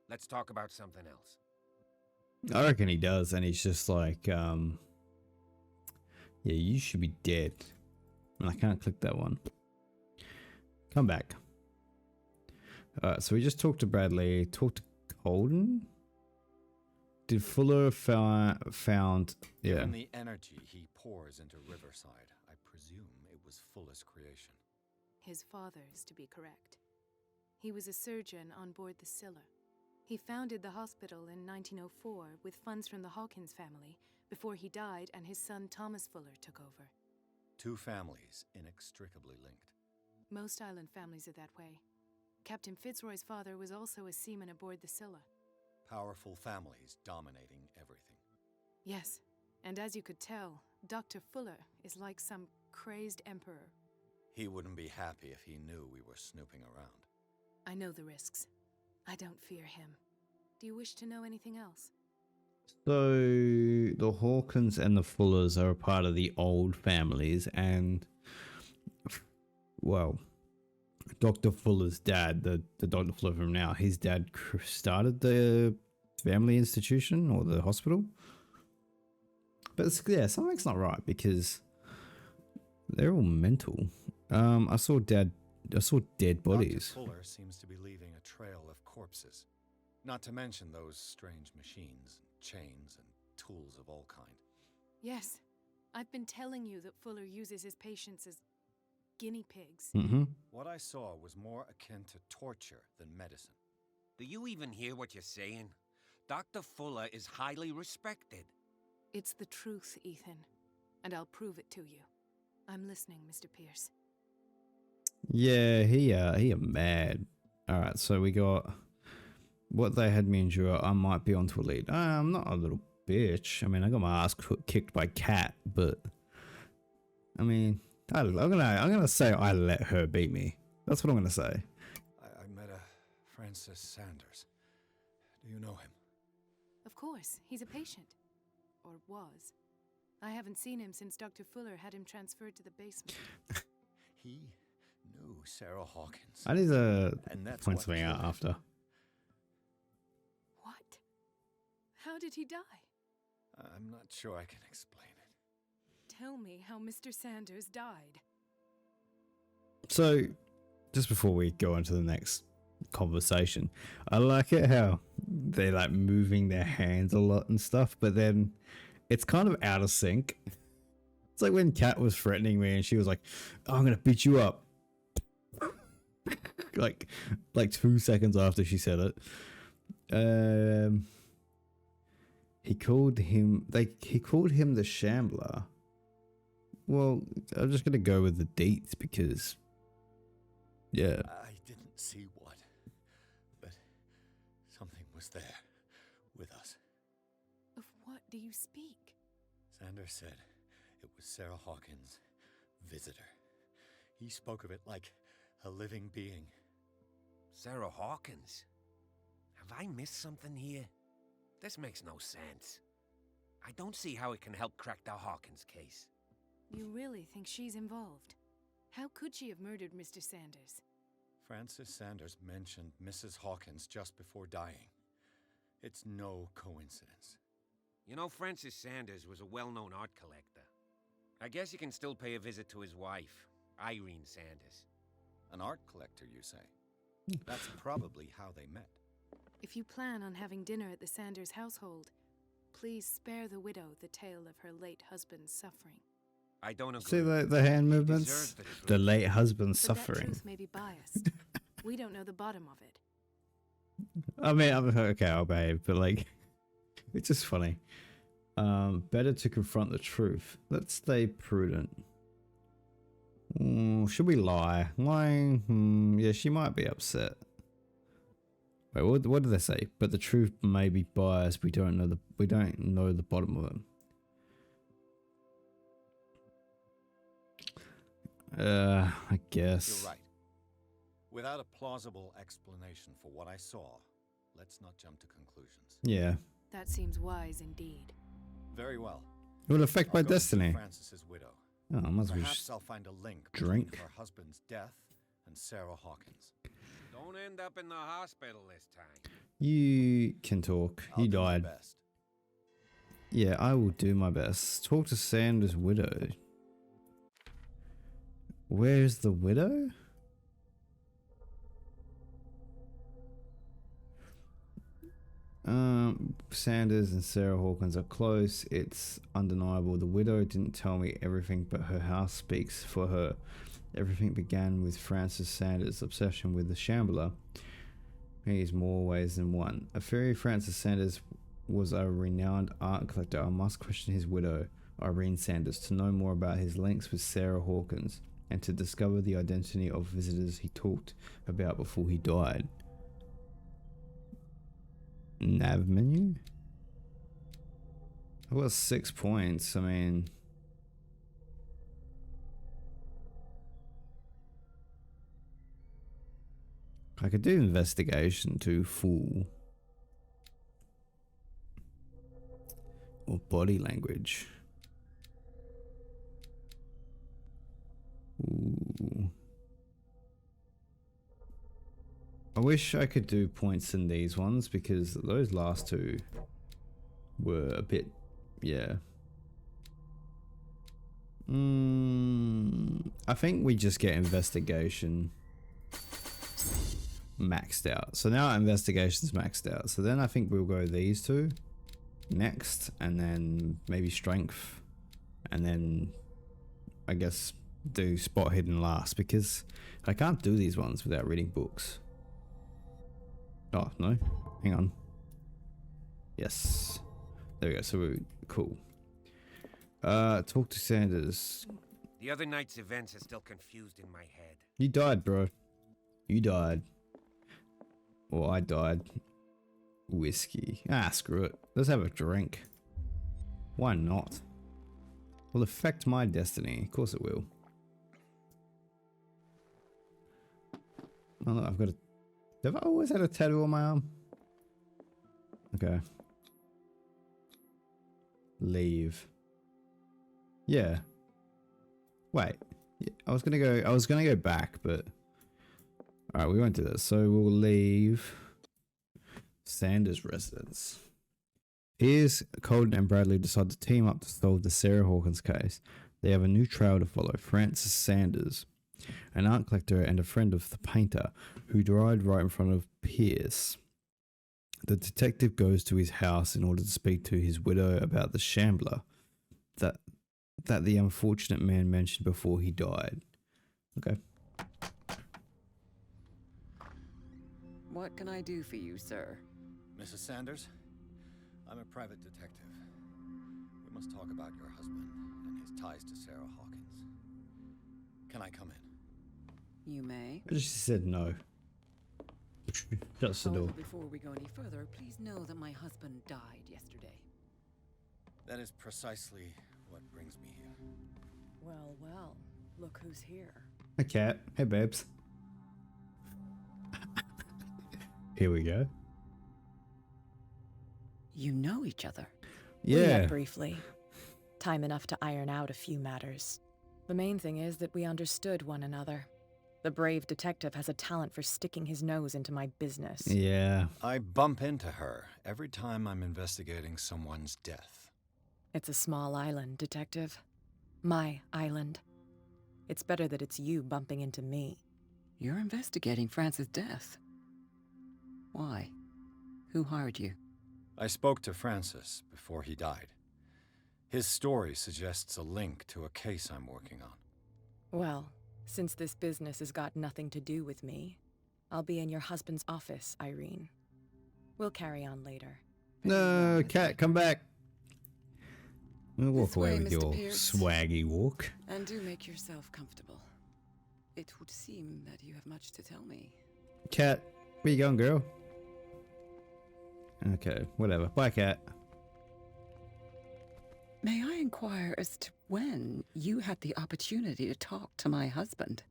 Let's talk about something else. I reckon he does, and he's just like, yeah, you should be dead. And I can't click that one. Come back. So we just talked to Bradley, talked to Colden. Did Fuller found, yeah. Given the energy he pours into Riverside, I presume it was Fuller's creation. His father's, to be correct. He was a surgeon on board the Scylla. He founded the hospital in 1904 with funds from the Hawkins family before he died and his son Thomas Fuller took over. Two families inextricably linked. Most island families are that way. Captain Fitzroy's father was also a seaman aboard the Scylla. Powerful families dominating everything. Yes, and as you could tell, Dr. Fuller is like some crazed emperor. He wouldn't be happy if he knew we were snooping around. I know the risks. I don't fear him. Do you wish to know anything else? So the Hawkins and the Fullers are a part of the old families, and well, Dr. Fuller's dad, the Dr. Fuller from now, his dad started the family institution or the hospital. But it's, yeah, something's not right because they're all mental. I saw dead bodies. Dr. Fuller seems to be leaving a trail of corpses. Not to mention those strange machines, chains, and tools of all kind. Yes. I've been telling you that Fuller uses his patients as guinea pigs. Mm-hmm. What I saw was more akin to torture than medicine. Do you even hear what you're saying? Dr. Fuller is highly respected. It's the truth, Ethan. And I'll prove it to you. I'm listening, Mr. Pierce. Yeah, he mad. All right, so we got what they had me endure. I might be onto a lead. I'm not a little bitch. I mean, I got my ass kicked by Cat, but I mean, I'm gonna say I let her beat me. That's what I'm gonna say. I met a Francis Sanders. Do you know him? Of course, he's a patient. Or was. I haven't seen him since Dr. Fuller had him transferred to the basement. He knew Sarah Hawkins. I need to And that's point what something out killed him. after. What? How did he die? I'm not sure I can explain it. Tell me how Mr. Sanders died. So, just before we go on to the next conversation, I like it how they're like moving their hands a lot and stuff, but then it's kind of out of sync. It's like when Kat was threatening me and she was like, oh, I'm gonna beat you up. like 2 seconds after she said it. He called him the Shambler. Well, I'm just gonna go with the deets because yeah. I didn't see what, but something was there with us. Of what do you speak? Sanders said it was Sarah Hawkins' visitor. He spoke of it like a living being. Sarah Hawkins? Have I missed something here? This makes no sense. I don't see how it can help crack the Hawkins case. You really think she's involved? How could she have murdered Mr. Sanders? Francis Sanders mentioned Mrs. Hawkins just before dying. It's no coincidence. You know, Francis Sanders was a well-known art collector. I guess you can still pay a visit to his wife, Irene Sanders. An art collector, you say? That's probably how they met. If you plan on having dinner at the Sanders household, Please spare the widow the tale of her late husband's suffering. I don't agree. See the hand He movements? deserves the truth. The late husband But that suffering. truth may be biased. We don't know the bottom of it. I mean, I'm okay, I'll behave, but like, it's just funny. Better to confront the truth. Let's stay prudent. Should we lie? Lying? Yeah, she might be upset. Wait, what did they say? But the truth may be biased. We don't know the bottom of it. I guess. You're right. Without a plausible explanation for what I saw, let's not jump to conclusions. Yeah. That seems wise indeed. Very well. It would affect my I'll go see destiny. Francis's widow. Oh, I must be Perhaps I'll find a link drink. between her husband's death and Sarah Hawkins. Don't end up in the hospital this time. You can talk. I'll He do my died. best. Yeah, I will do my best. Talk to Sanders' widow. Where's the widow? Sanders and Sarah Hawkins are close. It's undeniable. The widow didn't tell me everything, but her house speaks for her. Everything began with Francis Sanders' obsession with the Shambler. He's more ways than one. A fairy Francis Sanders was a renowned art collector. I must question his widow, Irene Sanders, to know more about his links with Sarah Hawkins and to discover the identity of visitors he talked about before he died. Nav menu? I've got 6 points. I mean, I could do investigation to full or body language. Ooh. I wish I could do points in these ones because those last two were a bit, yeah. I think we just get investigation maxed out. So now our investigation's maxed out. So then I think we'll go these two next, and then maybe strength, and then I guess do spot hidden last because I can't do these ones without reading books. Oh, no. Hang on. Yes. There we go. So we're cool. Talk to Sanders. The other night's events are still confused in my head. You died, bro. You died. Or I died. Whiskey. Ah, screw it. Let's have a drink. Why not? Will affect my destiny. Of course it will. Oh, look, I've got a... Have I always had a tattoo on my arm? Okay. Leave. Yeah. Wait. Yeah, I was gonna go back, but alright, we won't do this. So we'll leave Sanders' residence. Here's Colden and Bradley decide to team up to solve the Sarah Hawkins case. They have a new trail to follow. Francis Sanders, an art collector and a friend of the painter, who died right in front of Pierce. The detective goes to his house in order to speak to his widow about the Shambler that the unfortunate man mentioned before he died. Okay. What can I do for you, sir? Mrs. Sanders, I'm a private detective. We must talk about your husband and his ties to Sarah Hawkins. Can I come in? You may. She said no. Shuts the door. However, before we go any further, please know that my husband died yesterday. That is precisely what brings me here. Well, well, look who's here. A cat. Hey, babes. Here we go. You know each other. We Yeah. met briefly. Time enough to iron out a few matters. The main thing is that we understood one another. The brave detective has a talent for sticking his nose into my business. Yeah. I bump into her every time I'm investigating someone's death. It's a small island, detective. My island. It's better that it's you bumping into me. You're investigating Francis' death. Why? Who hired you? I spoke to Francis before he died. His story suggests a link to a case I'm working on. Well, since this business has got nothing to do with me, I'll be in your husband's office, Irene. We'll carry on later. No, Cat, come back. We'll walk This away way, with Mr. your Pierce. swaggy walk. And do make yourself comfortable. It would seem that you have much to tell me. Cat, where you going, girl? Okay, whatever. Bye, Cat. May I inquire as to when you had the opportunity to talk to my husband?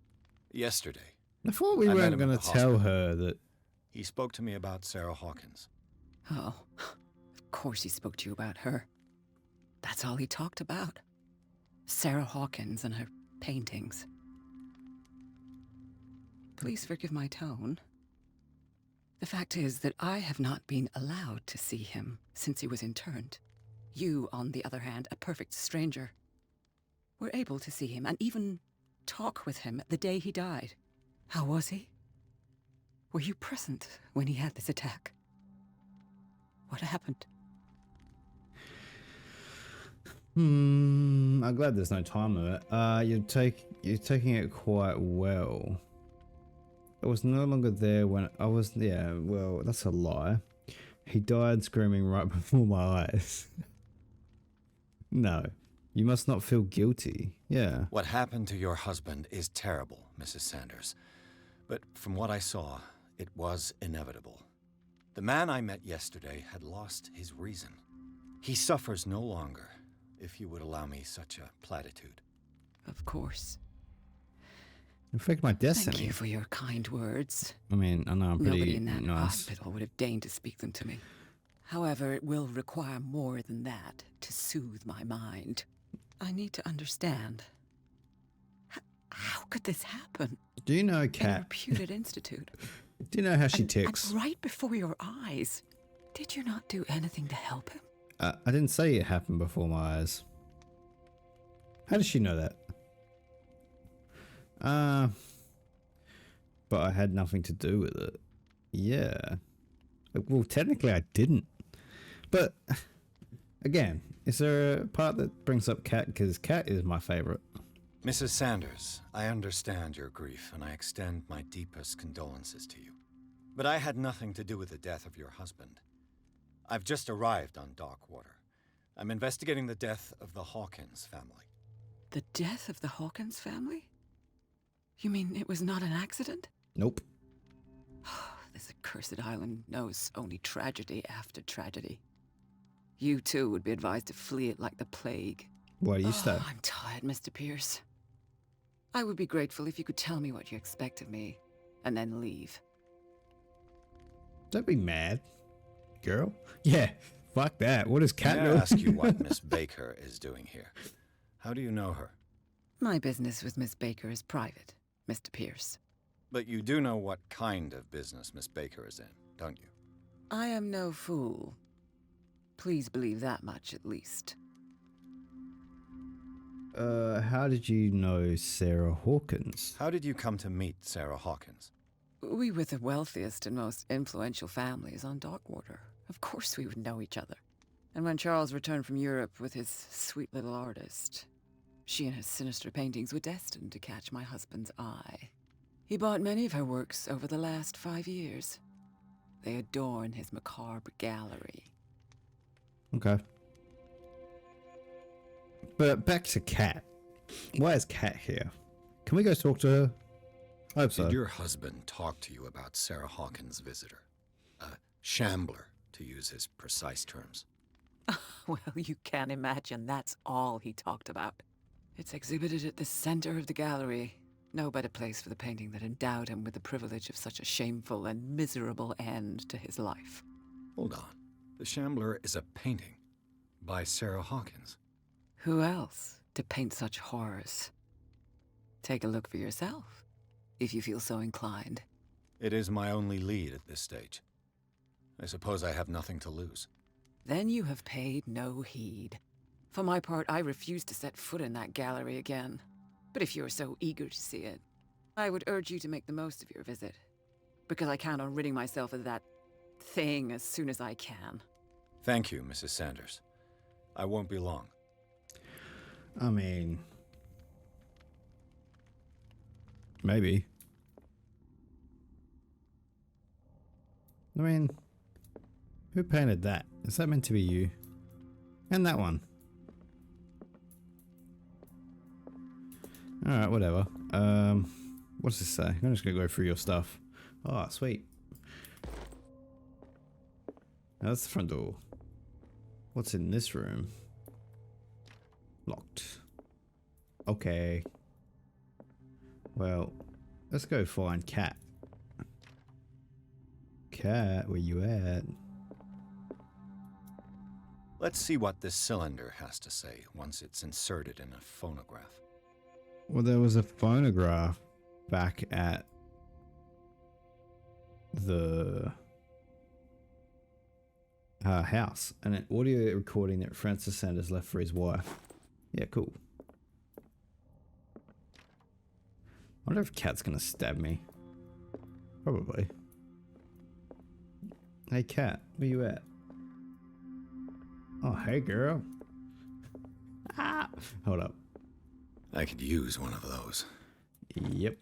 Yesterday. I thought we I met weren't him at going the to tell hospital. her that. He spoke to me about Sarah Hawkins. Oh, of course he spoke to you about her. That's all he talked about. Sarah Hawkins and her paintings. Please forgive my tone. The fact is that I have not been allowed to see him since he was interned. You, on the other hand, a perfect stranger, were able to see him and even talk with him the day he died. How was he? Were you present when he had this attack? What happened? I'm glad there's no time limit. You're taking it quite well. I was no longer there when I was. Yeah, well, that's a lie. He died screaming right before my eyes. No, you must not feel guilty. Yeah. What happened to your husband is terrible, Mrs. Sanders. But from what I saw, it was inevitable. The man I met yesterday had lost his reason. He suffers no longer, if you would allow me such a platitude. Of course. Affect my destiny. Thank you for your kind words. I mean, I know I'm pretty Nobody in that nice. hospital would have deigned to speak them to me. However, it will require more than that to soothe my mind. I need to understand. How could this happen? Do you know In a Cat? reputed institute. Do you know how she And ticks? right before your eyes. Did you not do anything to help him? I didn't say it happened before my eyes. How does she know that? But I had nothing to do with it. Yeah. Well, technically I didn't. But, again, is there a part that brings up Cat? Because Cat is my favorite. Mrs. Sanders, I understand your grief, and I extend my deepest condolences to you. But I had nothing to do with the death of your husband. I've just arrived on Darkwater. I'm investigating the death of the Hawkins family. The death of the Hawkins family? You mean it was not an accident? Nope. This accursed island knows only tragedy after tragedy. You too would be advised to flee it like the plague. Why do you stay? I'm tired, Mr. Pierce. I would be grateful if you could tell me what you expect of me, and then leave. Don't be mad, girl. Yeah, fuck that. What does Cat May know? I ask you what Miss Baker is doing here? How do you know her? My business with Miss Baker is private, Mr. Pierce. But you do know what kind of business Miss Baker is in, don't you? I am no fool. Please believe that much, at least. How did you know Sarah Hawkins? How did you come to meet Sarah Hawkins? We were the wealthiest and most influential families on Darkwater. Of course we would know each other. And when Charles returned from Europe with his sweet little artist, she and her sinister paintings were destined to catch my husband's eye. He bought many of her works over the last 5 years. They adorn his macabre gallery. Okay. But back to Cat. Why is Cat here? Can we go talk to her? I hope so. Did your husband talk to you about Sarah Hawkins' visitor? A shambler, to use his precise terms. Well, you can imagine that's all he talked about. It's exhibited at the center of the gallery. No better place for the painting that endowed him with the privilege of such a shameful and miserable end to his life. Hold on. The Shambler is a painting by Sarah Hawkins. Who else to paint such horrors? Take a look for yourself, if you feel so inclined. It is my only lead at this stage. I suppose I have nothing to lose. Then you have paid no heed. For my part, I refuse to set foot in that gallery again. But if you're so eager to see it, I would urge you to make the most of your visit. Because I count on ridding myself of that thing as soon as I can. Thank you, Mrs. Sanders. I won't be long. I mean, maybe. I mean, who painted that? Is that meant to be you? And that one. Alright, whatever. What's this say? I'm just gonna go through your stuff. Oh, sweet. Now that's the front door. What's in this room? Locked. Okay. Well, let's go find Cat. Cat, where you at? Let's see what this cylinder has to say once it's inserted in a phonograph. Well, there was a phonograph back at the house, and an audio recording that Francis Sanders left for his wife. Yeah, cool. I wonder if Cat's gonna stab me. Probably. Hey, Cat, where you at? Oh, hey, girl. Ah! Hold up. I could use one of those. Yep.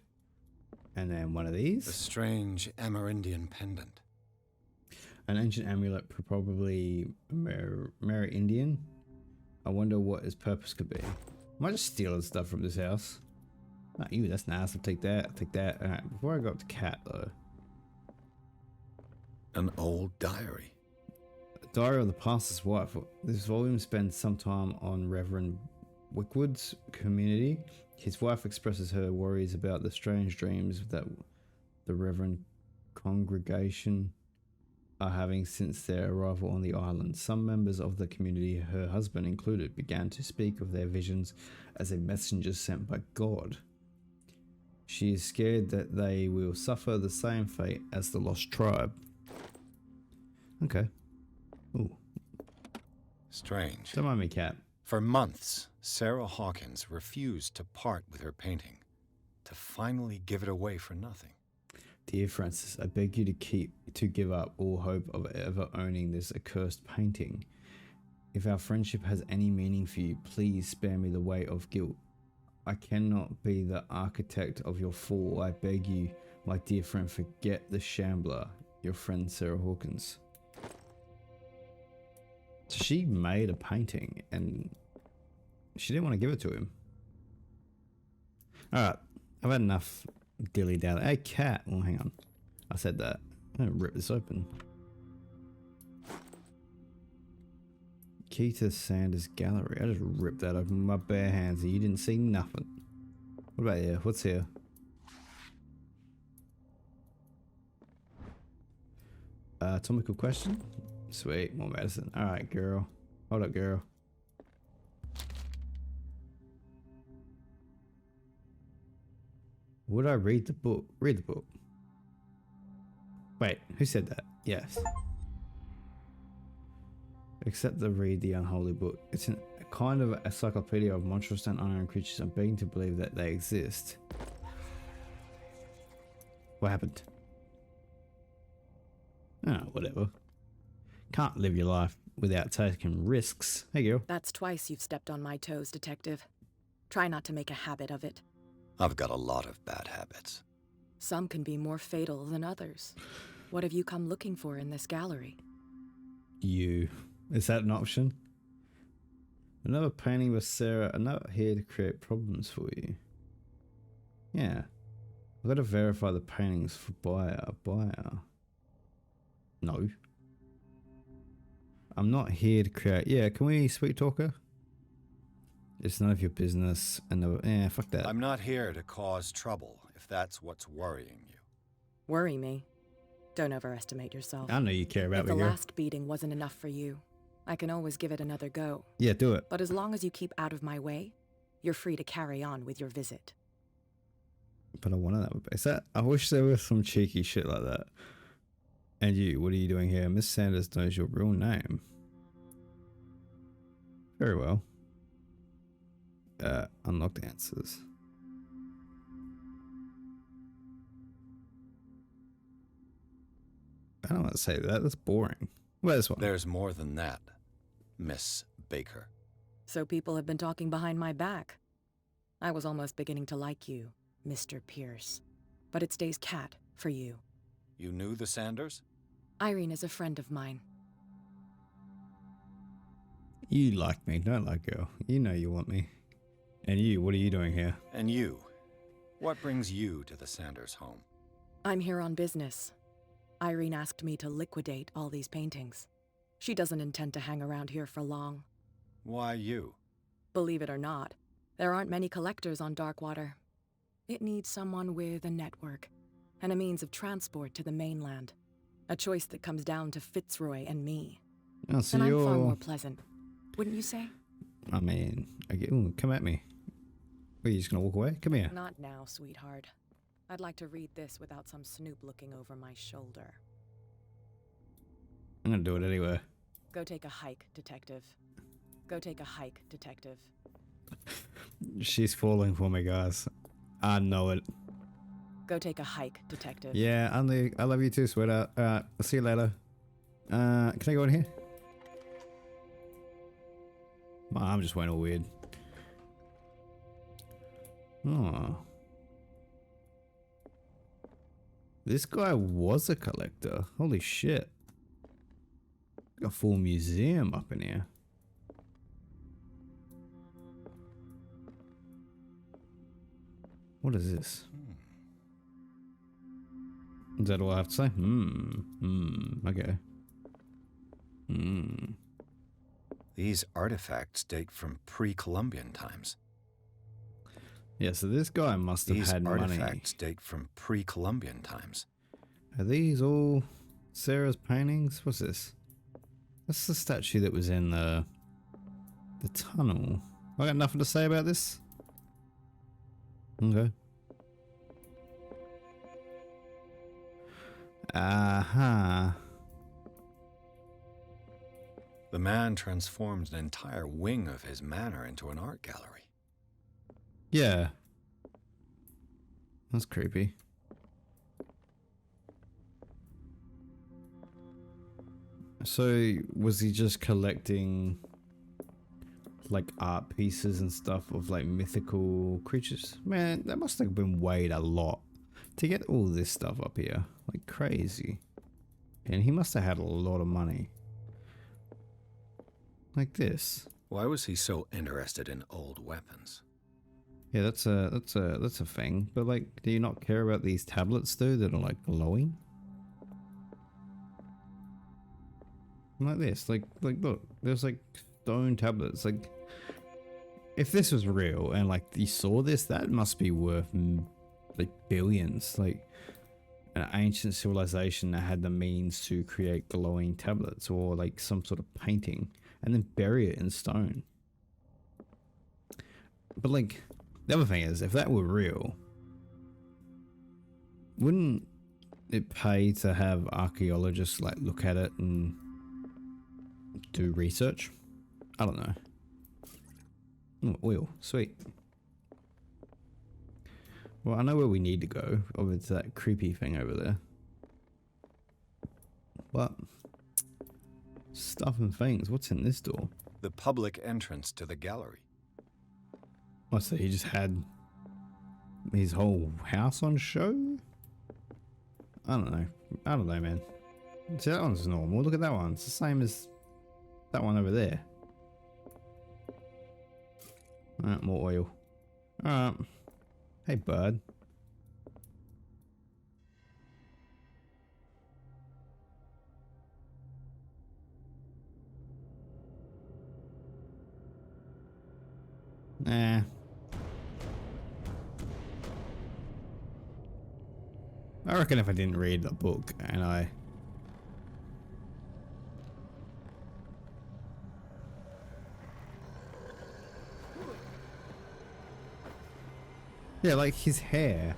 And then one of these. The strange Amerindian pendant. An ancient amulet, probably Amerindian. I wonder what its purpose could be. Am I just stealing stuff from this house? Oh, ew, that's nice. I'll take that. I'll take that. Alright, before I go up to Cat, though. An old diary. Diary of the Pastor's Wife. This volume spends some time on Reverend Wickwood's community. His wife expresses her worries about the strange dreams that the Reverend congregation are having since their arrival on the island. Some members of the community, her husband included, began to speak of their visions as a messenger sent by God. She is scared that they will suffer the same fate as the lost tribe. Okay. Ooh. Strange. Don't mind me, Cat. For months, Sarah Hawkins refused to part with her painting, to finally give it away for nothing. Dear Francis, I beg you to give up all hope of ever owning this accursed painting. If our friendship has any meaning for you, please spare me the weight of guilt. I cannot be the architect of your fall. I beg you, my dear friend, forget the shambler, your friend Sarah Hawkins. So she made a painting and she didn't want to give it to him. Alright, I've had enough dilly dally. Hey, Cat. Oh, hang on. I said that. I'm gonna rip this open. Key to Sanders Gallery. I just ripped that open with my bare hands and you didn't see nothing. What about here? What's here? Atomical question? Sweet, more medicine. Alright, girl. Hold up, girl. Would I read the book? Read the book. Wait, who said that? Yes. Except to read the unholy book. It's a kind of encyclopedia of monstrous and unknown creatures. I'm beginning to believe that they exist. What happened? Oh, whatever. Can't live your life without taking risks. Hey, girl. That's twice you've stepped on my toes, Detective. Try not to make a habit of it. I've got a lot of bad habits. Some can be more fatal than others. What have you come looking for in this gallery? You. Is that an option? Another painting with Sarah. I'm not here to create problems for you. Yeah. I've got to verify the paintings for buyer. No. I'm not here to create. Yeah, can we sweet talk her? It's none of your business. And fuck that. I'm not here to cause trouble, if that's what's worrying you. Worry me? Don't overestimate yourself. I know you care about if me, the girl. last beating wasn't enough for you, I can always give it another go. Yeah, do it. But as long as you keep out of my way, you're free to carry on with your visit. But I wanted that. Is that? I wish there was some cheeky shit like that. And you, what are you doing here? Miss Sanders knows your real name. Very well. Unlocked answers. I don't want to say that. That's boring. Where's this one? There's more than that, Miss Baker. So people have been talking behind my back. I was almost beginning to like you, Mr. Pierce. But it stays cat for you. You knew the Sanders? Irene is a friend of mine. You like me, don't like girl. You know you want me. And you, what are you doing here? And you? What brings you to the Sanders home? I'm here on business. Irene asked me to liquidate all these paintings. She doesn't intend to hang around here for long. Why you? Believe it or not, there aren't many collectors on Darkwater. It needs someone with a network and a means of transport to the mainland. A choice that comes down to Fitzroy and me. Oh, so and I'm you're... far more pleasant, wouldn't you say? I mean, ooh, come at me. Are you just gonna walk away? Come here. Not now, sweetheart. I'd like to read this without some snoop looking over my shoulder. I'm gonna do it anyway. Go take a hike, detective. Go take a hike, detective. She's falling for me, guys. I know it. Go take a hike, detective. Yeah, I love you too, sweetheart. Alright, I'll see you later. Can I go in here? My arm just went all weird. Oh. This guy was a collector. Holy shit. Got a full museum up in here. What is this? Is that all I have to say? Okay. These artifacts date from pre-Columbian times. Yeah, so this guy must have had money. These artifacts date from pre-Columbian times. Are these all Sarah's paintings? What's this? That's the statue that was in the tunnel. I got nothing to say about this. Okay. Aha. The man transformed an entire wing of his manor into an art gallery. Yeah. That's creepy. So, was he just collecting like art pieces and stuff of like mythical creatures? Man, that must have been weighed a lot to get all this stuff up here. Like crazy. And he must have had a lot of money. Like this. Why was he so interested in old weapons? Yeah, that's a thing. But like, do you not care about these tablets though that are like glowing? Like this, like look, there's like stone tablets. Like, if this was real and like you saw this, that must be worth like billions. Like an ancient civilization that had the means to create glowing tablets or like some sort of painting and then bury it in stone. But like, the other thing is, if that were real, wouldn't it pay to have archaeologists like look at it and do research? I don't know. Oh, oil, sweet. Well, I know where we need to go, over to that creepy thing over there. But stuff and things. What's in this door? The public entrance to the gallery. Oh, so he just had his whole house on show? I don't know, man. See, that one's normal. Look at that one. It's the same as that one over there. Alright, more oil. Alright. Hey, bud. Nah. I reckon if I didn't read the book and I... Yeah, like his hair.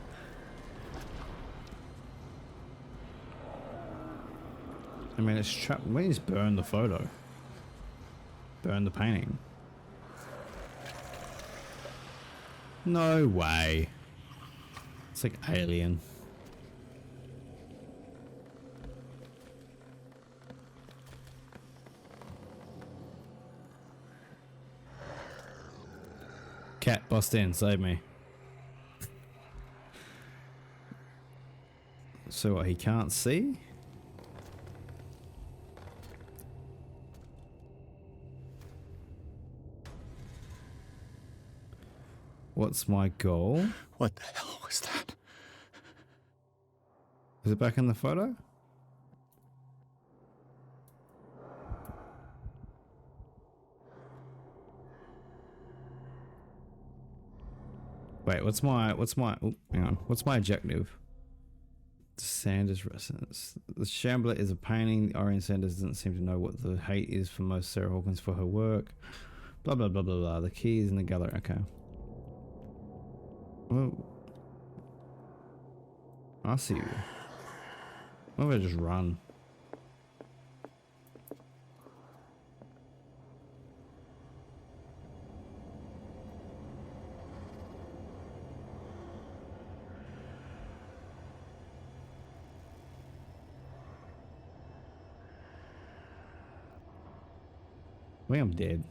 I mean, it's trapped. Why just burn the photo? Burn the painting. No way. It's like Alien. Cat, bust in, save me. So what, he can't see? What's my goal? What the hell was that? Is it back in the photo? Wait, what's my oh, hang on. What's my objective? Sanders residence. The Shambler is a painting. Orion Sanders doesn't seem to know what the hate is for most Sarah Hawkins for her work. Blah blah blah blah blah. The key is in the gallery. Okay. Whoa. I see you. Why don't I just run? I think I'm dead.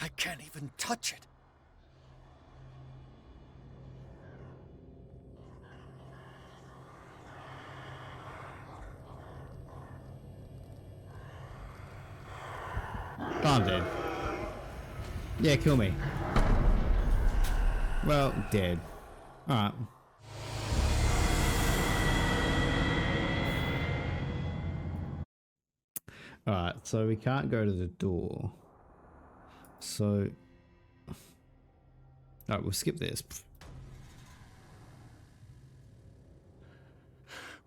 I can't even touch it. Oh, I'm dead. Yeah, kill me. Well, dead. Alright. Alright, so we can't go to the door. So... Alright, we'll skip this.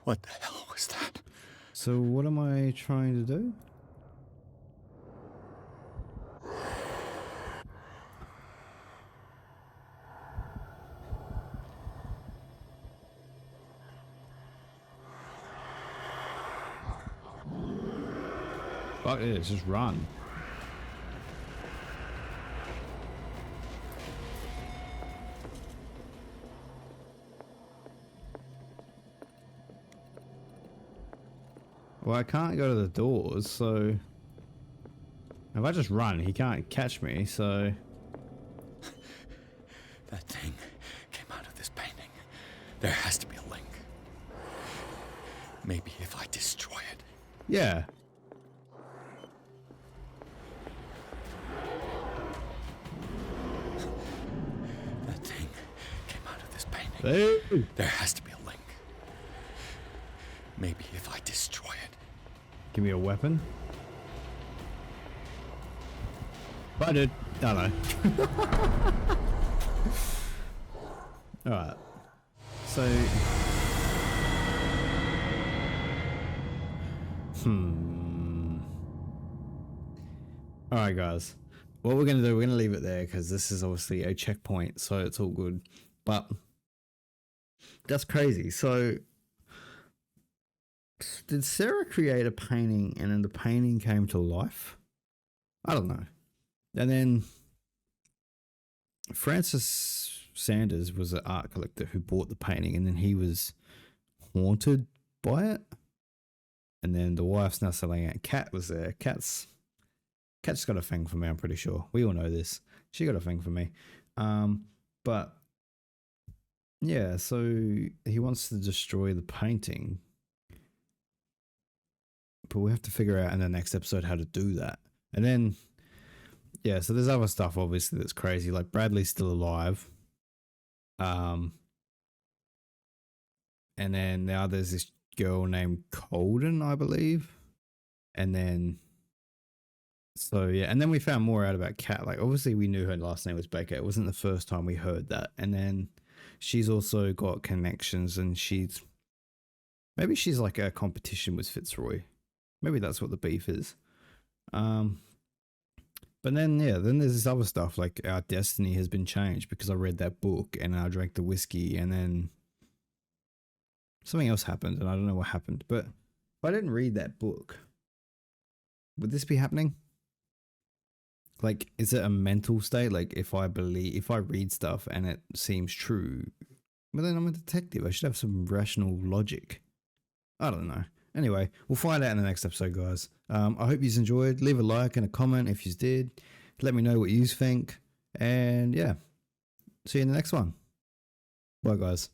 What the hell was that? So what am I trying to do? Fuck it, just run. Well, I can't go to the doors, so... If I just run, he can't catch me, so... That thing came out of this painting. There has to be a link. Maybe if I destroy it. Yeah. That thing came out of this painting. Hey. There has to be a link. Maybe if I destroy it. Give me a weapon. Bye, dude. Oh, no. Alright. So... Alright, guys. What we're going to do, we're going to leave it there because this is obviously a checkpoint, so it's all good. But... That's crazy. So... Did Sarah create a painting and then the painting came to life? I don't know. And then Francis Sanders was an art collector who bought the painting and then he was haunted by it. And then the wife's now selling it. Kat was there. Kat's got a thing for me, I'm pretty sure. We all know this. She got a thing for me. But yeah, so he wants to destroy the painting. But we have to figure out in the next episode how to do that. And then, yeah, so there's other stuff obviously that's crazy. Like Bradley's still alive. And then now there's this girl named Colden, I believe. And then, so yeah, and then we found more out about Kat. Like obviously we knew her last name was Baker. It wasn't the first time we heard that. And then she's also got connections and maybe she's like a competition with Fitzroy. Maybe that's what the beef is. But then, yeah, then there's this other stuff like our destiny has been changed because I read that book and I drank the whiskey and then something else happened and I don't know what happened. But if I didn't read that book, would this be happening? Like, is it a mental state? Like if I read stuff and it seems true, But then I'm a detective. I should have some rational logic. I don't know. Anyway, we'll find out in the next episode, guys. I hope you enjoyed. Leave a like and a comment if you did. Let me know what you think. And yeah, see you in the next one. Bye, guys.